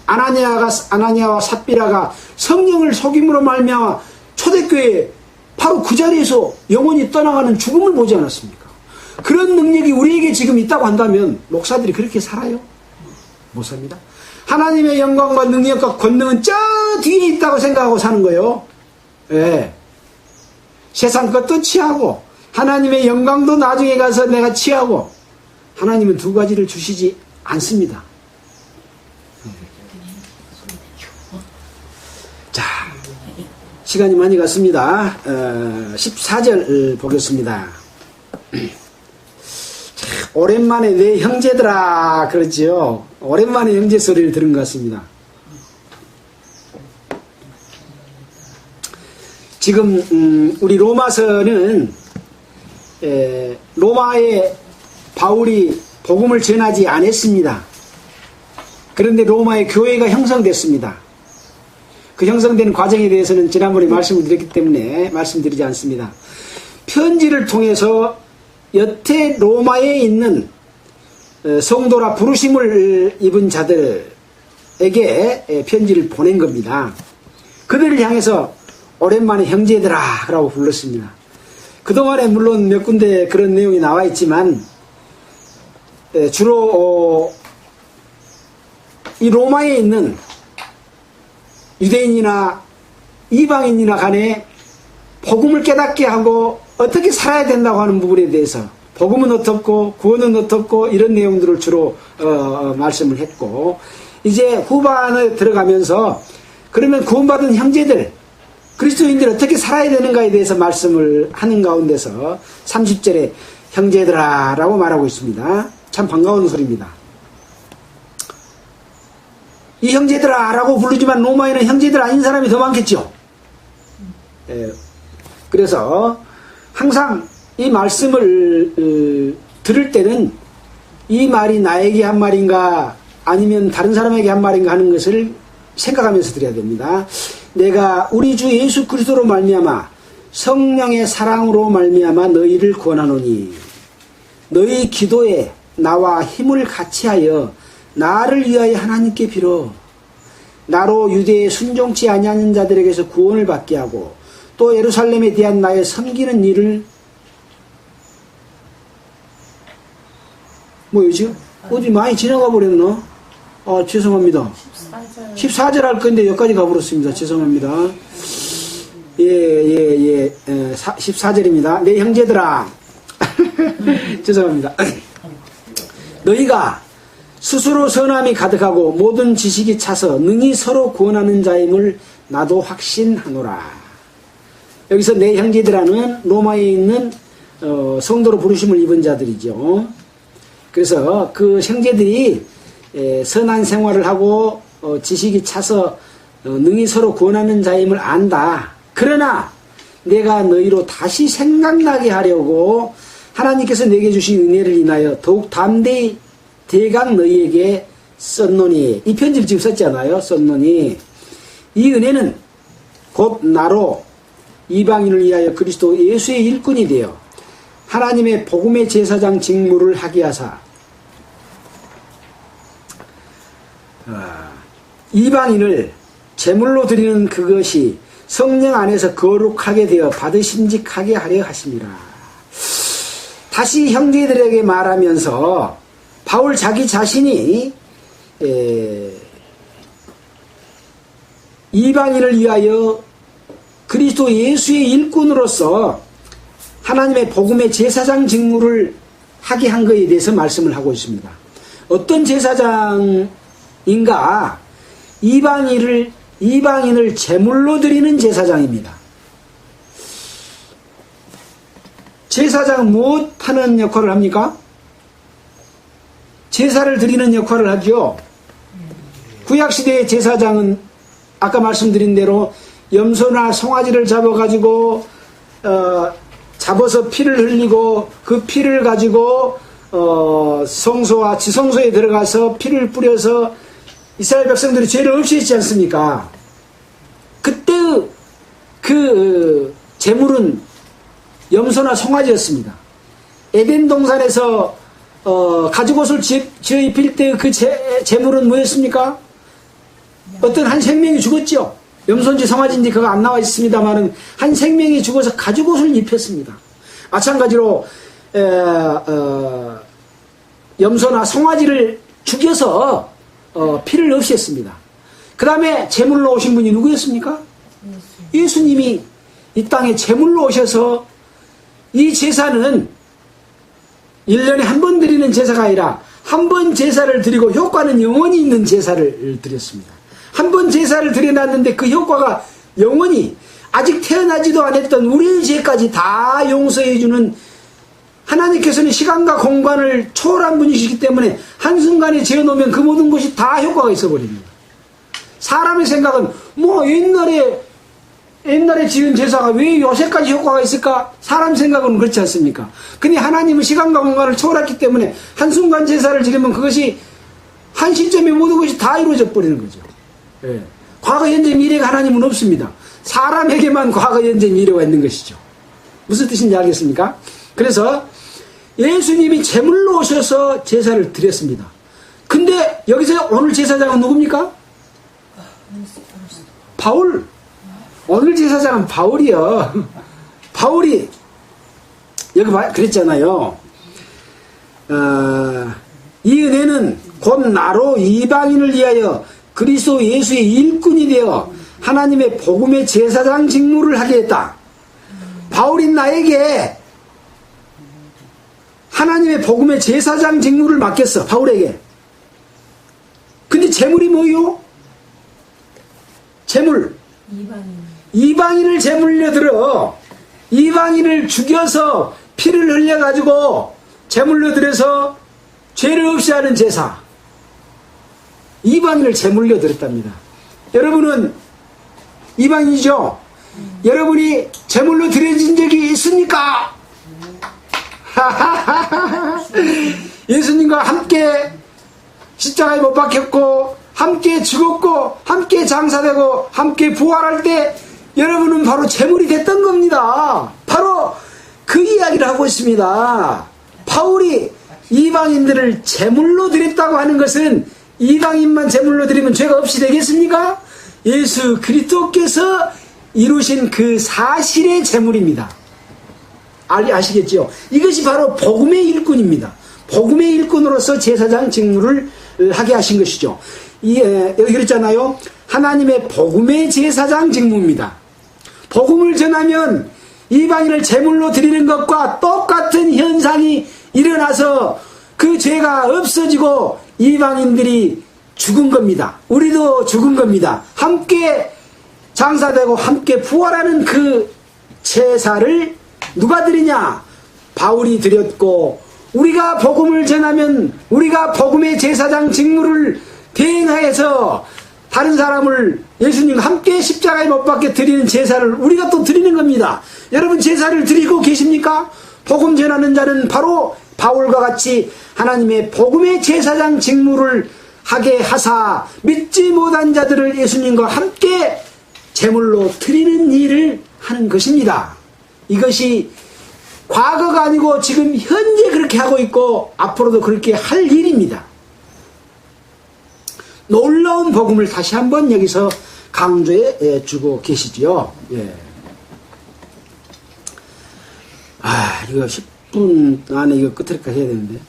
아나니아와 삽비라가 성령을 속임으로 말미암아 초대교회 바로 그 자리에서 영원히 떠나가는 죽음을 보지 않았습니까? 그런 능력이 우리에게 지금 있다고 한다면 목사들이 그렇게 살아요? 못 삽니다. 하나님의 영광과 능력과 권능은 저 뒤에 있다고 생각하고 사는 거예요. 예. 세상 것도 취하고 하나님의 영광도 나중에 가서 내가 취하고, 하나님은 두 가지를 주시지 않습니다. 자, 시간이 많이 갔습니다. 14절 보겠습니다. 오랜만에 내 형제들아, 그렇지요. 오랜만에 형제 소리를 들은 것 같습니다. 지금 우리 로마서는 로마에 바울이 복음을 전하지 않았습니다. 그런데 로마의 교회가 형성됐습니다. 그 형성된 과정에 대해서는 지난번에 말씀을 드렸기 때문에 말씀드리지 않습니다. 편지를 통해서 여태 로마에 있는 성도라 부르심을 입은 자들에게 편지를 보낸 겁니다. 그들을 향해서 오랜만에 형제들아 라고 불렀습니다. 그동안에 물론 몇 군데 그런 내용이 나와 있지만 주로 이 로마에 있는 유대인이나 이방인이나 간에 복음을 깨닫게 하고 어떻게 살아야 된다고 하는 부분에 대해서, 복음은 어떻고 구원은 어떻고 이런 내용들을 주로 말씀을 했고, 이제 후반에 들어가면서 그러면 구원받은 형제들, 그리스도인들 어떻게 살아야 되는가에 대해서 말씀을 하는 가운데서 30절에 형제들아 라고 말하고 있습니다. 참 반가운 소리입니다. 이 형제들아 라고 부르지만 로마에는 형제들 아닌 사람이 더 많겠죠. 그래서 항상 이 말씀을 들을 때는 이 말이 나에게 한 말인가 아니면 다른 사람에게 한 말인가 하는 것을 생각하면서 드려야 됩니다. 내가 우리 주 예수 그리스도로 말미암아 성령의 사랑으로 말미암아 너희를 권하노니 너희 기도에 나와 힘을 같이하여 나를 위하여 하나님께 빌어 나로 유대에 순종치 아니하는 자들에게서 구원을 받게 하고 또 예루살렘에 대한 나의 섬기는 일을 뭐지? 어디 많이 지나가 버렸나? 죄송합니다. 14절 할 건데 여기까지 가버렸습니다. 죄송합니다. 14절입니다. 내 형제들아. 죄송합니다. 너희가 스스로 선함이 가득하고 모든 지식이 차서 능히 서로 구원하는 자임을 나도 확신하노라. 여기서 내 형제들아는 로마에 있는 성도로 부르심을 입은 자들이죠. 그래서 그 형제들이 선한 생활을 하고 지식이 차서 능히 서로 구원하는 자임을 안다. 그러나 내가 너희로 다시 생각나게 하려고 하나님께서 내게 주신 은혜를 인하여 더욱 담대히 대강 너희에게 썼노니, 이 편지를 지금 썼잖아요. 썼노니 이 은혜는 곧 나로 이방인을 위하여 그리스도 예수의 일꾼이 되어 하나님의 복음의 제사장 직무를 하게 하사 이방인을 제물로 드리는 그것이 성령 안에서 거룩하게 되어 받으심직하게 하려 하심이라. 다시 형제들에게 말하면서 바울 자기 자신이 이방인을 위하여 그리스도 예수의 일꾼으로서 하나님의 복음의 제사장 직무를 하게 한 것에 대해서 말씀을 하고 있습니다. 어떤 제사장인가? 이방인을 제물로 드리는 제사장입니다. 제사장은 무엇 하는 역할을 합니까? 제사를 드리는 역할을 하죠. 구약시대의 제사장은 아까 말씀드린 대로 염소나 송아지를 잡아가지고 잡아서 피를 흘리고 그 피를 가지고 성소와 지성소에 들어가서 피를 뿌려서 이스라엘 백성들이 죄를 없애지 않습니까? 그때 그 제물은 염소나 송아지였습니다. 에덴 동산에서 가죽옷을 지어 입힐 때 그 제물은 뭐였습니까? 어떤 한 생명이 죽었죠. 염소인지 성화인지 그거 안 나와 있습니다만은 한 생명이 죽어서 가죽옷을 입혔습니다. 마찬가지로 염소나 송아지를 죽여서 피를 없앴습니다. 그 다음에 제물로 오신 분이 누구였습니까? 예수님이 이 땅에 제물로 오셔서 이 제사는 1년에 한 번 드리는 제사가 아니라 한 번 제사를 드리고 효과는 영원히 있는 제사를 드렸습니다. 한 번 제사를 드려놨는데 그 효과가 영원히 아직 태어나지도 않았던 우리의 죄까지 다 용서해주는, 하나님께서는 시간과 공간을 초월한 분이시기 때문에 한순간에 지어놓으면 그 모든 것이 다 효과가 있어버립니다. 사람의 생각은 뭐 옛날에 지은 제사가 왜 요새까지 효과가 있을까? 사람 생각은 그렇지 않습니까? 근데 하나님은 시간과 공간을 초월했기 때문에 한순간 제사를 지르면 그것이 한 시점에 모든 것이 다 이루어져 버리는 거죠. 예. 과거, 현재, 미래가 하나님은 없습니다. 사람에게만 과거, 현재, 미래가 있는 것이죠. 무슨 뜻인지 알겠습니까? 그래서 예수님이 제물로 오셔서 제사를 드렸습니다. 근데 여기서 오늘 제사장은 누굽니까? 바울. 오늘 제사장은 바울이요. 바울이 여기 그랬잖아요. 이 은혜는 곧 나로 이방인을 위하여 그리스도 예수의 일꾼이 되어 하나님의 복음의 제사장 직무를 하게 했다. 바울이 나에게 하나님의 복음의 제사장 직무를 맡겼어. 바울에게. 근데 제물이 뭐요? 제물. 이방인을 제물로 들어 이방인을 죽여서 피를 흘려가지고 제물로 들여서 죄를 없이 하는 제사. 이방인을 제물로 드렸답니다. 여러분은 이방인이죠? 여러분이 제물로 드려진 적이 있습니까? 예수님과 함께 십자가에 못 박혔고 함께 죽었고 함께 장사되고 함께 부활할 때 여러분은 바로 제물이 됐던 겁니다. 바로 그 이야기를 하고 있습니다. 바울이 이방인들을 제물로 드렸다고 하는 것은 이방인만 제물로 드리면 죄가 없이 되겠습니까? 예수 그리스도께서 이루신 그 사실의 제물입니다. 아시겠죠? 이것이 바로 복음의 일꾼입니다. 복음의 일꾼으로서 제사장 직무를 하게 하신 것이죠. 여기 그랬잖아요. 하나님의 복음의 제사장 직무입니다. 복음을 전하면 이방인을 제물로 드리는 것과 똑같은 현상이 일어나서 그 죄가 없어지고 이방인들이 죽은 겁니다. 우리도 죽은 겁니다. 함께 장사되고 함께 부활하는 그 제사를 누가 드리냐? 바울이 드렸고, 우리가 복음을 전하면 우리가 복음의 제사장 직무를 대행하여서 다른 사람을 예수님과 함께 십자가에 못 박혀 드리는 제사를 우리가 또 드리는 겁니다. 여러분 제사를 드리고 계십니까? 복음 전하는 자는 바로 바울과 같이 하나님의 복음의 제사장 직무를 하게 하사 믿지 못한 자들을 예수님과 함께 제물로 드리는 일을 하는 것입니다. 이것이 과거가 아니고 지금 현재 그렇게 하고 있고 앞으로도 그렇게 할 일입니다. 놀라운 복음을 다시 한번 여기서 강조해 주고 계시지요. 예. 이거 10분 안에 이거 끝을까 해야 되는데.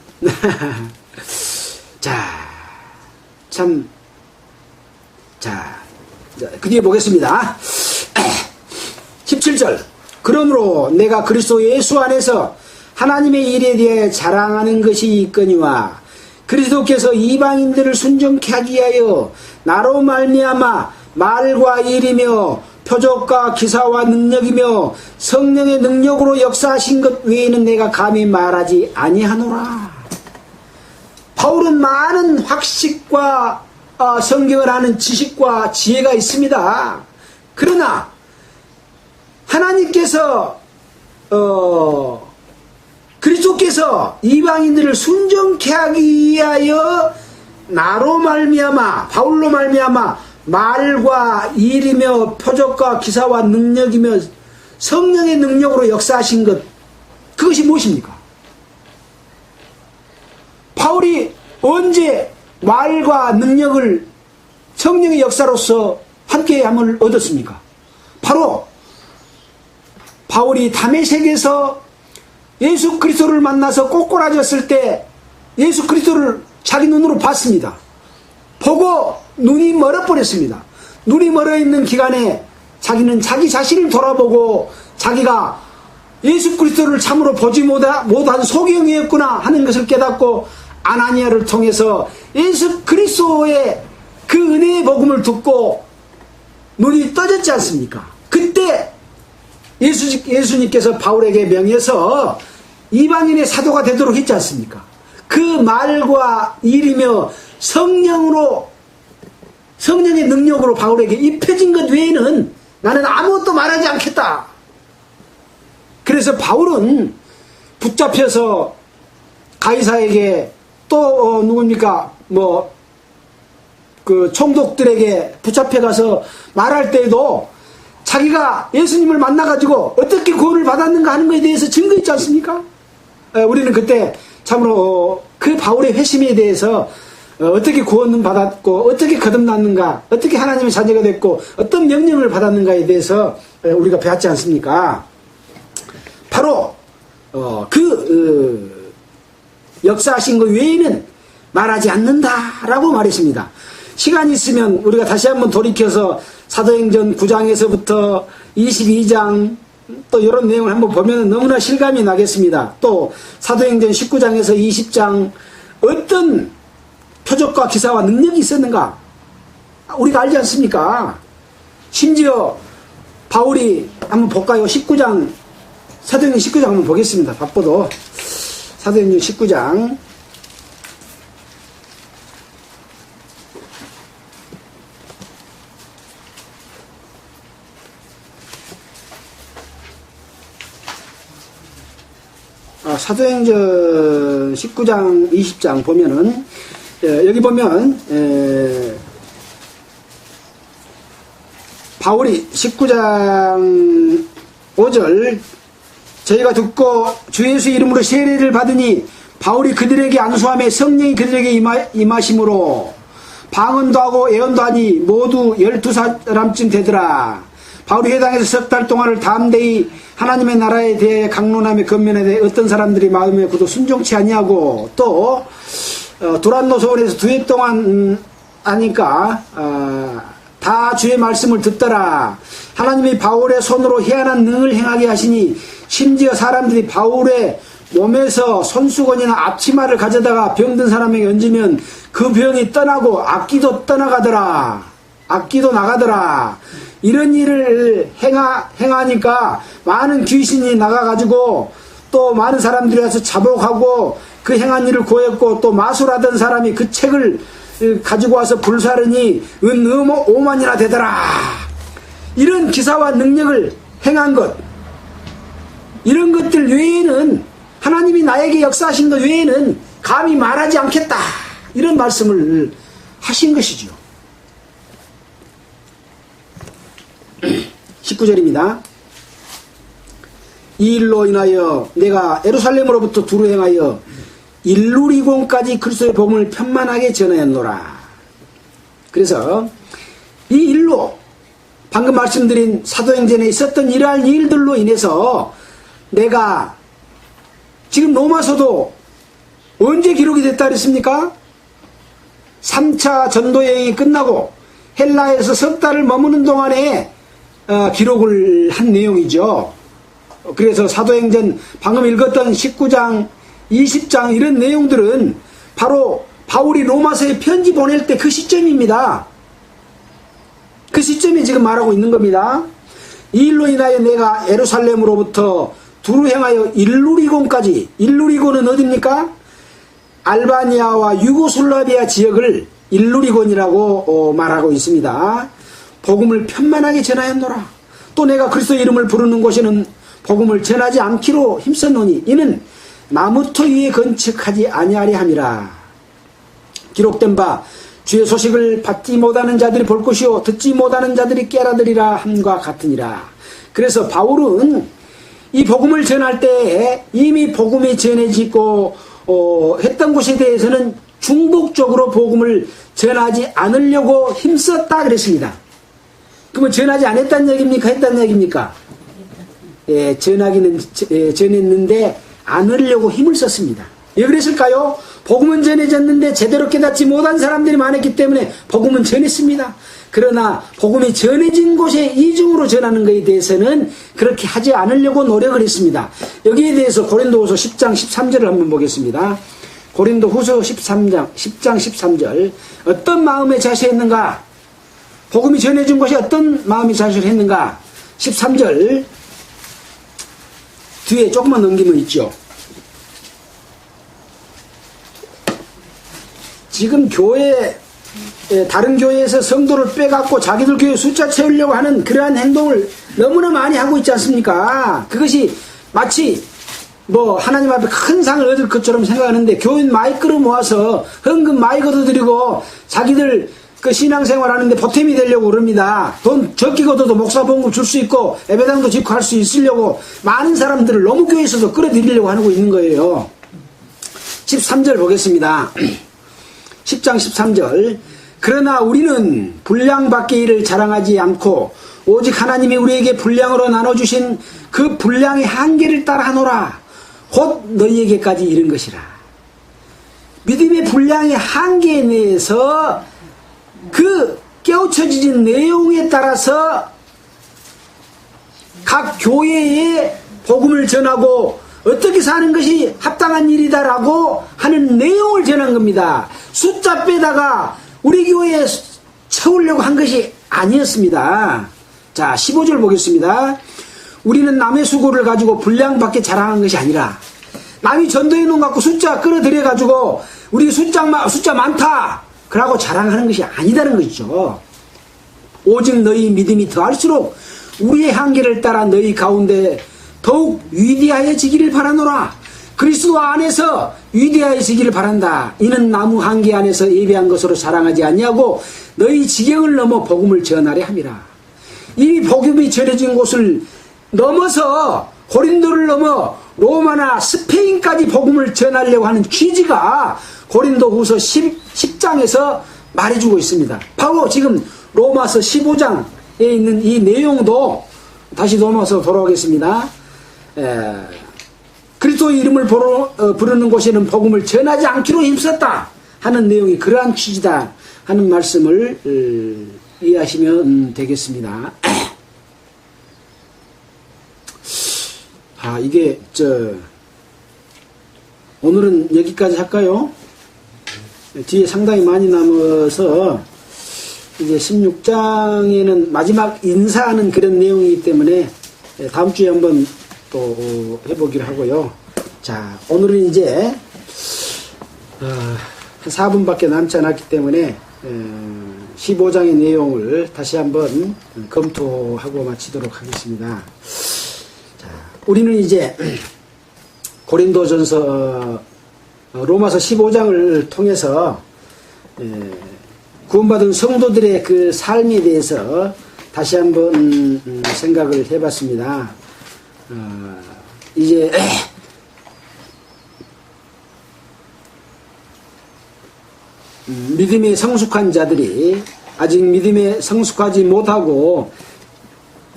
그 뒤에 보겠습니다. 17절. 그러므로 내가 그리스도 예수 안에서 하나님의 일에 대해 자랑하는 것이 있거니와 그리스도께서 이방인들을 순종케 하기 위하여 나로 말미암아 말과 일이며 표적과 기사와 능력이며 성령의 능력으로 역사하신 것 외에는 내가 감히 말하지 아니하노라. 바울은 많은 학식과 성경을 아는 지식과 지혜가 있습니다. 그러나 하나님께서 그리스도께서 이방인들을 순종케 하기 위하여 나로 말미암아 바울로 말미암아 말과 일이며 표적과 기사와 능력이며 성령의 능력으로 역사하신 것, 그것이 무엇입니까? 바울이 언제 말과 능력을 성령의 역사로서 함께함을 얻었습니까? 바로 바울이 다메섹에서 예수 그리스도를 만나서 꼬꾸라졌을 때 예수 그리스도를 자기 눈으로 봤습니다. 보고 눈이 멀어버렸습니다. 눈이 멀어있는 기간에 자기는 자기 자신을 돌아보고 자기가 예수 그리스도를 참으로 보지 못한 소경이었구나 하는 것을 깨닫고 아나니아를 통해서 예수 그리스도의 그 은혜의 복음을 듣고 눈이 떠졌지 않습니까? 그때 예수님께서 바울에게 명해서 이방인의 사도가 되도록 했지 않습니까? 그 말과 일이며 성령의 능력으로 바울에게 입혀진 것 외에는 나는 아무것도 말하지 않겠다. 그래서 바울은 붙잡혀서 가이사에게 또 누굽니까? 그 총독들에게 붙잡혀가서 말할 때에도 자기가 예수님을 만나가지고 어떻게 구원을 받았는가 하는 것에 대해서 증거 있지 않습니까? 우리는 그때 참으로 그 바울의 회심에 대해서 어떻게 구원을 받았고 어떻게 거듭났는가, 어떻게 하나님의 자녀가 됐고 어떤 명령을 받았는가에 대해서 우리가 배웠지 않습니까? 바로 역사하신 것 외에는 말하지 않는다라고 말했습니다. 시간이 있으면 우리가 다시 한번 돌이켜서 사도행전 9장에서부터 22장 또 이런 내용을 한번 보면 너무나 실감이 나겠습니다. 또 사도행전 19장에서 20장 어떤 표적과 기사와 능력이 있었는가 우리가 알지 않습니까? 심지어 바울이 한번 볼까요? 19장 사도행전 19장 한번 보겠습니다. 바빠도 사도행전 19장 사도행전 19장 20장 보면은 여기 보면 바울이 19장 5절 저희가 듣고 주 예수 이름으로 세례를 받으니 바울이 그들에게 안수하며 성령이 그들에게 임하심으로 방언도 하고 예언도 하니 모두 12사람쯤 되더라. 바울이 회당에서 석 달 동안을 담대히 하나님의 나라에 대해 강론하며 권면에 대해 어떤 사람들이 마음에 굳어 순종치 아니하고 또 두란노 소원에서 2해 동안 하니까 다 주의 말씀을 듣더라. 하나님이 바울의 손으로 희한한 능을 행하게 하시니 심지어 사람들이 바울의 몸에서 손수건이나 앞치마를 가져다가 병든 사람에게 얹으면 그 병이 떠나고 악기도 떠나가더라. 악기도 나가더라. 이런 일을 행하니까 많은 귀신이 나가가지고 또 많은 사람들이 와서 자복하고 그 행한 일을 고했고 또 마술하던 사람이 그 책을 가지고 와서 불사르니 은 5만이나 되더라. 이런 기사와 능력을 행한 것 이런 것들 외에는 하나님이 나에게 역사하신 것 외에는 감히 말하지 않겠다. 이런 말씀을 하신 것이죠. 19절입니다. 이 일로 인하여 내가 예루살렘으로부터 두루 행하여 일루리곤까지 그리스도의 복음을 편만하게 전하였노라. 그래서 이 일로 방금 말씀드린 사도행전에 있었던 이러한 일들로 인해서 내가 지금 로마서도 언제 기록이 됐다 그랬습니까? 3차 전도여행이 끝나고 헬라에서 석 달을 머무는 동안에 기록을 한 내용이죠. 그래서 사도행전 방금 읽었던 19장 20장 이런 내용들은 바로 바울이 로마서에 편지 보낼 때 그 시점입니다. 그 시점이 지금 말하고 있는 겁니다. 이 일로 인하여 내가 예루살렘으로부터 두루 행하여 일루리곤까지, 일루리곤은 어디입니까? 알바니아와 유고슬라비아 지역을 일루리곤이라고 말하고 있습니다. 복음을 편만하게 전하였노라. 또 내가 그리스도 이름을 부르는 곳에는 복음을 전하지 않기로 힘썼노니 이는 나무토 위에 건축하지 아니하리 함이라. 기록된 바 주의 소식을 받지 못하는 자들이 볼 것이요 듣지 못하는 자들이 깨닫으리라 함과 같으니라. 그래서 바울은 이 복음을 전할 때 이미 복음이 전해지고 했던 곳에 대해서는 중복적으로 복음을 전하지 않으려고 힘썼다 그랬습니다. 그러면 전하지 않았다는 얘기입니까? 했다는 얘기입니까? 예, 전했는데 않으려고 힘을 썼습니다. 왜 그랬을까요? 복음은 전해졌는데 제대로 깨닫지 못한 사람들이 많았기 때문에 복음은 전했습니다. 그러나 복음이 전해진 곳에 이중으로 전하는 것에 대해서는 그렇게 하지 않으려고 노력을 했습니다. 여기에 대해서 고린도후서 10장 13절을 한번 보겠습니다. 고린도후서 10장 13절 어떤 마음에 자시했는가? 복음이 전해진 곳에 어떤 마음이 자시를 했는가? 13절 뒤에 조금만 넘기면 있죠. 지금 다른 교회에서 성도를 빼갖고 자기들 교회 숫자 채우려고 하는 그러한 행동을 너무나 많이 하고 있지 않습니까? 그것이 마치 하나님 앞에 큰 상을 얻을 것처럼 생각하는데 교인 많이 끌어모아서 헌금 많이 걷어들이고 자기들 그 신앙생활 하는데 보탬이 되려고 그럽니다. 돈 적게 걷어도 목사 봉급 줄 수 있고 예배당도 짓고 할 수 있으려고 많은 사람들을 너무 교회에서도 끌어들이려고 하고 있는 거예요. 13절 보겠습니다. 10장 13절 그러나 우리는 분량 밖의 일을 자랑하지 않고 오직 하나님이 우리에게 분량으로 나눠주신 그 분량의 한계를 따라 하노라. 곧 너희에게까지 이른 것이라. 믿음의 분량의 한계에 내에서 그 깨우쳐진 내용에 따라서 각 교회에 복음을 전하고 어떻게 사는 것이 합당한 일이다라고 하는 내용을 전한 겁니다. 숫자 빼다가 우리 교회에 채우려고 한 것이 아니었습니다. 자, 15절 보겠습니다. 우리는 남의 수고를 가지고 분량 밖에 자랑한 것이 아니라 남이 전도해 놓은 것 갖고 숫자 끌어들여 가지고 우리 숫자 많다 그러고 자랑하는 것이 아니다는 것이죠. 오직 너희 믿음이 더할수록 우리의 한계를 따라 너희 가운데 더욱 위대하여지기를 바라노라. 그리스도 안에서 위대하여지기를 바란다. 이는 나무 한계 안에서 예배한 것으로 자랑하지 아니하고 너희 지경을 넘어 복음을 전하려 함이라. 이미 복음이 전해진 곳을 넘어서 고린도를 넘어 로마나 스페인까지 복음을 전하려고 하는 취지가 고린도후서 10장에서 말해주고 있습니다. 바로 지금 로마서 15장에 있는 이 내용도 다시 로마서 돌아오겠습니다. 그리스도의 이름을 부르는 곳에는 복음을 전하지 않기로 힘썼다 하는 내용이 그러한 취지다 하는 말씀을 이해하시면 되겠습니다. 이게 오늘은 여기까지 할까요? 뒤에 상당히 많이 남아서 이제 16장에는 마지막 인사하는 그런 내용이기 때문에 다음 주에 한번 또 해보기로 하고요. 자, 오늘은 이제 한 4분밖에 남지 않았기 때문에 15장의 내용을 다시 한번 검토하고 마치도록 하겠습니다. 자, 우리는 이제 고린도전서 로마서 15장을 통해서 구원받은 성도들의 그 삶에 대해서 다시 한번 생각을 해봤습니다. 이제 믿음에 성숙한 자들이 아직 믿음에 성숙하지 못하고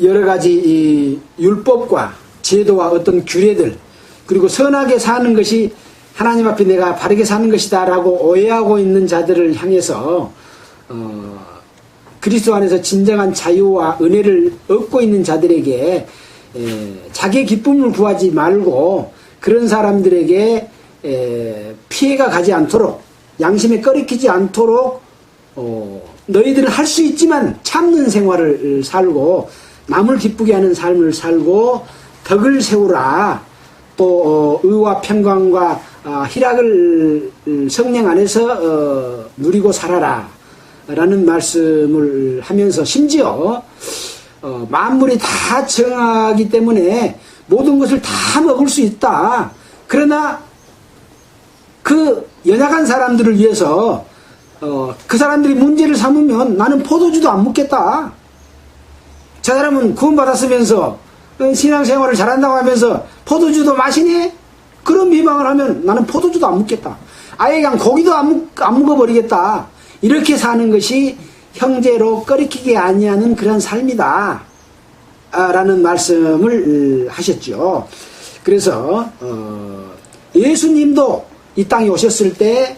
여러 가지 이 율법과 제도와 어떤 규례들 그리고 선하게 사는 것이 하나님 앞에 내가 바르게 사는 것이다 라고 오해하고 있는 자들을 향해서 그리스도 안에서 진정한 자유와 은혜를 얻고 있는 자들에게 자기의 기쁨을 구하지 말고 그런 사람들에게 피해가 가지 않도록 양심에 꺼리키지 않도록 너희들은 할 수 있지만 참는 생활을 살고 남을 기쁘게 하는 삶을 살고 덕을 세우라. 또 의와 평강과 희락을 성령 안에서 누리고 살아라 라는 말씀을 하면서 심지어 만물이 다 정하기 때문에 모든 것을 다 먹을 수 있다. 그러나 그 연약한 사람들을 위해서 그 사람들이 문제를 삼으면 나는 포도주도 안 먹겠다. 저 사람은 구원받았으면서 신앙생활을 잘한다고 하면서 포도주도 마시네? 그런 비방을 하면 나는 포도주도 안 묻겠다. 아예 그냥 고기도 안 묵어버리겠다. 이렇게 사는 것이 형제로 꺼리키게 아니하는 그런 삶이다. 라는 말씀을 하셨죠. 그래서 예수님도 이 땅에 오셨을 때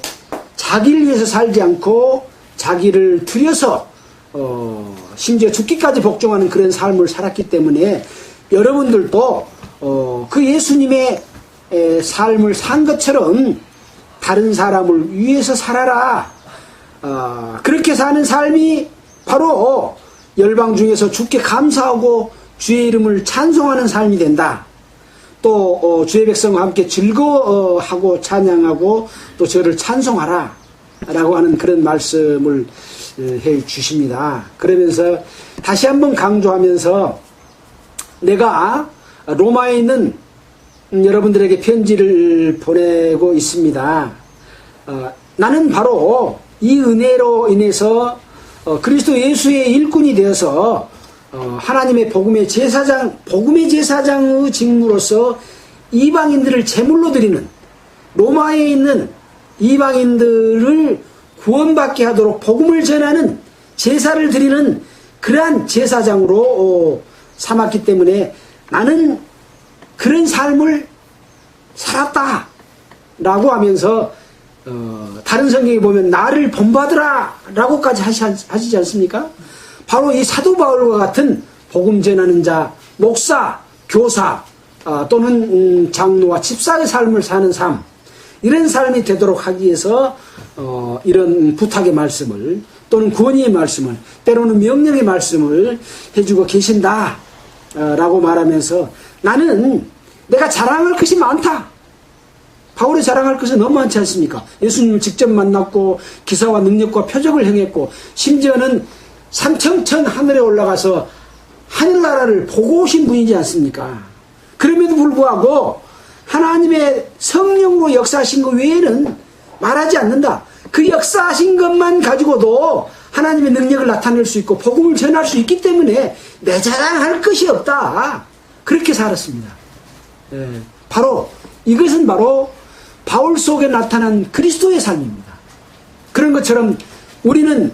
자기를 위해서 살지 않고 자기를 들여서 심지어 죽기까지 복종하는 그런 삶을 살았기 때문에 여러분들도 그 예수님의 삶을 산 것처럼 다른 사람을 위해서 살아라. 그렇게 사는 삶이 바로 열방 중에서 주께 감사하고 주의 이름을 찬송하는 삶이 된다. 또 주의 백성과 함께 즐거워하고 찬양하고 또 저를 찬송하라 라고 하는 그런 말씀을 해 주십니다. 그러면서 다시 한번 강조하면서 내가 로마에 있는 여러분들에게 편지를 보내고 있습니다. 나는 바로 이 은혜로 인해서 그리스도 예수의 일꾼이 되어서 하나님의 복음의 제사장의 직무로서 이방인들을 제물로 드리는 로마에 있는 이방인들을 구원받게 하도록 복음을 전하는 제사를 드리는 그러한 제사장으로 삼았기 때문에 나는 그런 삶을 살았다 라고 하면서 다른 성경에 보면 나를 본받으라 라고까지 하시지 않습니까? 바로 이 사도 바울과 같은 복음 전하는 자, 목사, 교사 또는 장로와 집사의 삶을 사는 삶, 이런 삶이 되도록 하기 위해서 이런 부탁의 말씀을 또는 구원의 말씀을 때로는 명령의 말씀을 해주고 계신다 라고 말하면서 나는 내가 자랑할 것이 많다. 바울이 자랑할 것은 너무 많지 않습니까? 예수님을 직접 만났고 기사와 능력과 표적을 행했고 심지어는 삼천천 하늘에 올라가서 하늘나라를 보고 오신 분이지 않습니까? 그럼에도 불구하고 하나님의 성령으로 역사하신 것 외에는 말하지 않는다. 그 역사하신 것만 가지고도 하나님의 능력을 나타낼 수 있고 복음을 전할 수 있기 때문에 내 자랑할 것이 없다. 그렇게 살았습니다. 바로 이것은 바로 바울 속에 나타난 그리스도의 삶입니다. 그런 것처럼 우리는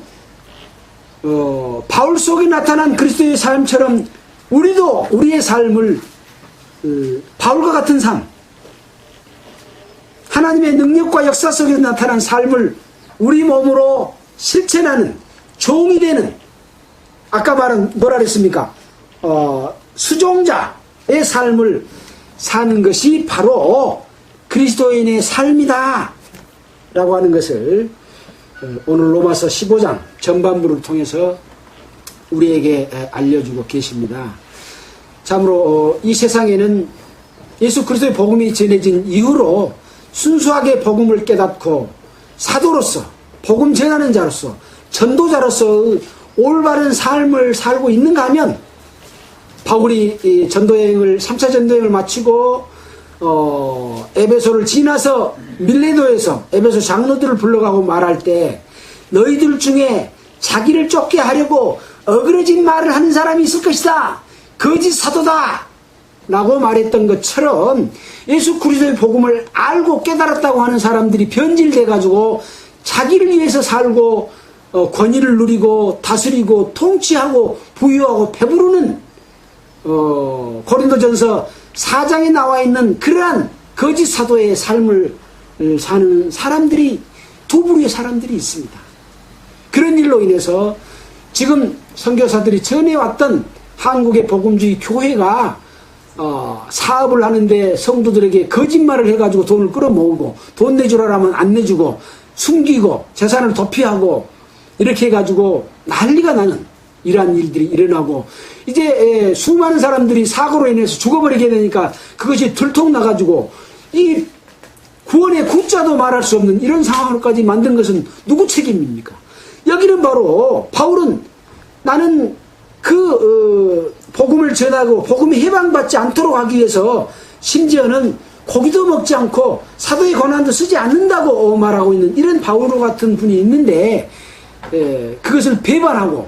바울 속에 나타난 그리스도의 삶처럼 우리도 우리의 삶을 바울과 같은 삶, 하나님의 능력과 역사 속에 나타난 삶을 우리 몸으로 실천하는 종이 되는, 아까 말은 뭐라 그랬습니까? 수종자의 삶을 사는 것이 바로 그리스도인의 삶이다 라고 하는 것을 오늘 로마서 15장 전반부를 통해서 우리에게 알려주고 계십니다. 참으로 이 세상에는 예수 그리스도의 복음이 전해진 이후로 순수하게 복음을 깨닫고 사도로서 복음 전하는 자로서 전도자로서 올바른 삶을 살고 있는가 하면 바울이 전도여행을 3차 전도여행을 마치고 에베소를 지나서 밀레도에서 에베소 장로들을 불러가고 말할 때 너희들 중에 자기를 쫓게 하려고 어그러진 말을 하는 사람이 있을 것이다. 거짓 사도다. 라고 말했던 것처럼 예수 그리스도의 복음을 알고 깨달았다고 하는 사람들이 변질돼 가지고 자기를 위해서 살고 권위를 누리고 다스리고 통치하고 부유하고 배부르는 고린도전서 4장에 나와 있는 그러한 거짓 사도의 삶을 사는 사람들이, 두 부류의 사람들이 있습니다. 그런 일로 인해서 지금 선교사들이 전해왔던 한국의 복음주의 교회가 사업을 하는데 성도들에게 거짓말을 해가지고 돈을 끌어모으고 돈 내주라 하면 안 내주고 숨기고 재산을 도피하고 이렇게 해가지고 난리가 나는 이러한 일들이 일어나고 이제 수많은 사람들이 사고로 인해서 죽어버리게 되니까 그것이 들통나가지고 이 구원의 구자도 말할 수 없는 이런 상황까지 만든 것은 누구 책임입니까? 여기는 바로 바울은 나는 그 복음을 전하고 복음이 해방받지 않도록 하기 위해서 심지어는 고기도 먹지 않고 사도의 권한도 쓰지 않는다고 말하고 있는 이런 바울 같은 분이 있는데 그것을 배반하고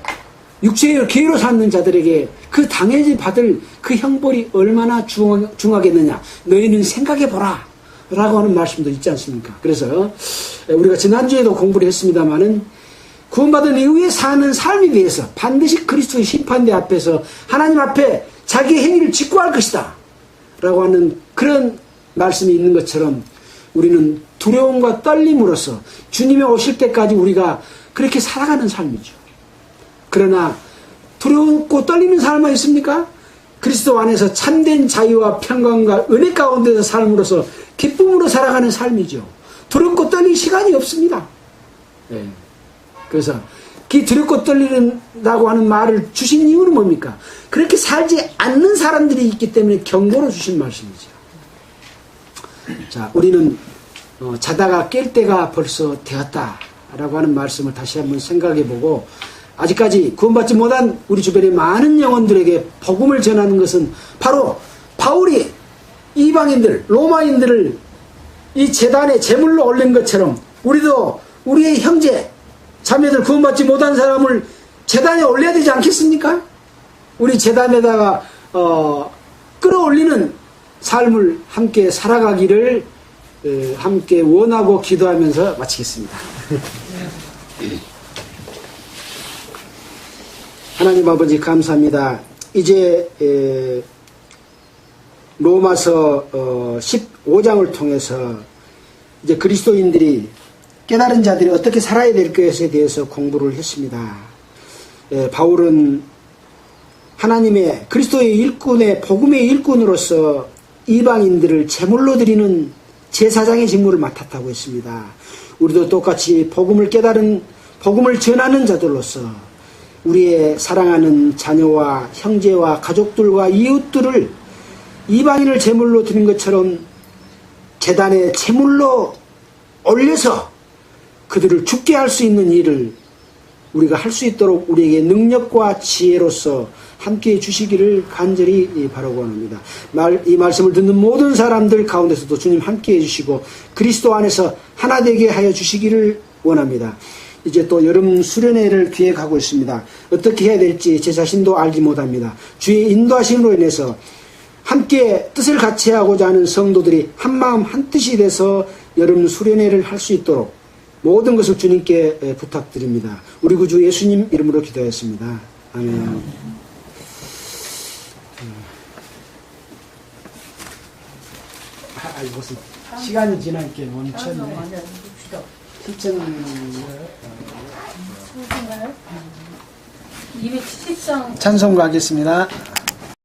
육체의 계로 삼는 자들에게 그 당연히 받을 그 형벌이 얼마나 중하겠느냐 너희는 생각해보라 라고 하는 말씀도 있지 않습니까? 그래서 우리가 지난주에도 공부를 했습니다마는 구원받은 이후에 사는 삶에 대해서 반드시 그리스도의 심판대 앞에서 하나님 앞에 자기의 행위를 직고할 것이다 라고 하는 그런 말씀이 있는 것처럼 우리는 두려움과 떨림으로써 주님이 오실 때까지 우리가 그렇게 살아가는 삶이죠. 그러나 두렵고 떨리는 삶은 있습니까? 그리스도 안에서 참된 자유와 평강과 은혜 가운데서 삶으로서 기쁨으로 살아가는 삶이죠. 두렵고 떨릴 시간이 없습니다. 네. 그래서 그 두렵고 떨리는다고 하는 말을 주신 이유는 뭡니까? 그렇게 살지 않는 사람들이 있기 때문에 경고로 주신 말씀이죠. 자, 우리는 자다가 깰 때가 벌써 되었다라고 하는 말씀을 다시 한번 생각해보고 아직까지 구원받지 못한 우리 주변의 많은 영혼들에게 복음을 전하는 것은 바로 바울이 이방인들, 로마인들을 이 제단에 제물로 올린 것처럼 우리도 우리의 형제, 자매들 구원받지 못한 사람을 제단에 올려야 되지 않겠습니까? 우리 제단에다가 끌어올리는 삶을 함께 살아가기를 함께 원하고 기도하면서 마치겠습니다. 하나님 아버지 감사합니다. 이제 로마서 15장을 통해서 이제 그리스도인들이 깨달은 자들이 어떻게 살아야 될 것에 대해서 공부를 했습니다. 바울은 하나님의 그리스도의 일꾼의 복음의 일꾼으로서 이방인들을 제물로 드리는 제사장의 직무를 맡았다고 했습니다. 우리도 똑같이 복음을 깨달은 복음을 전하는 자들로서 우리의 사랑하는 자녀와 형제와 가족들과 이웃들을 이방인을 제물로 드린 것처럼 제단에 제물로 올려서 그들을 죽게 할 수 있는 일을 우리가 할 수 있도록 우리에게 능력과 지혜로서 함께해 주시기를 간절히 바라고 합니다. 이 말씀을 듣는 모든 사람들 가운데서도 주님 함께해 주시고 그리스도 안에서 하나 되게 하여 주시기를 원합니다. 이제 또 여름 수련회를 뒤에 가고 있습니다. 어떻게 해야 될지 제 자신도 알지 못합니다. 주의 인도하심으로 인해서 함께 뜻을 같이 하고자 하는 성도들이 한마음 한뜻이 돼서 여름 수련회를 할 수 있도록 모든 것을 주님께 부탁드립니다. 우리 구주 예수님 이름으로 기도했습니다. 아멘. 무슨 시간이 지나니까 멈췄네. 270장 찬송 가겠습니다.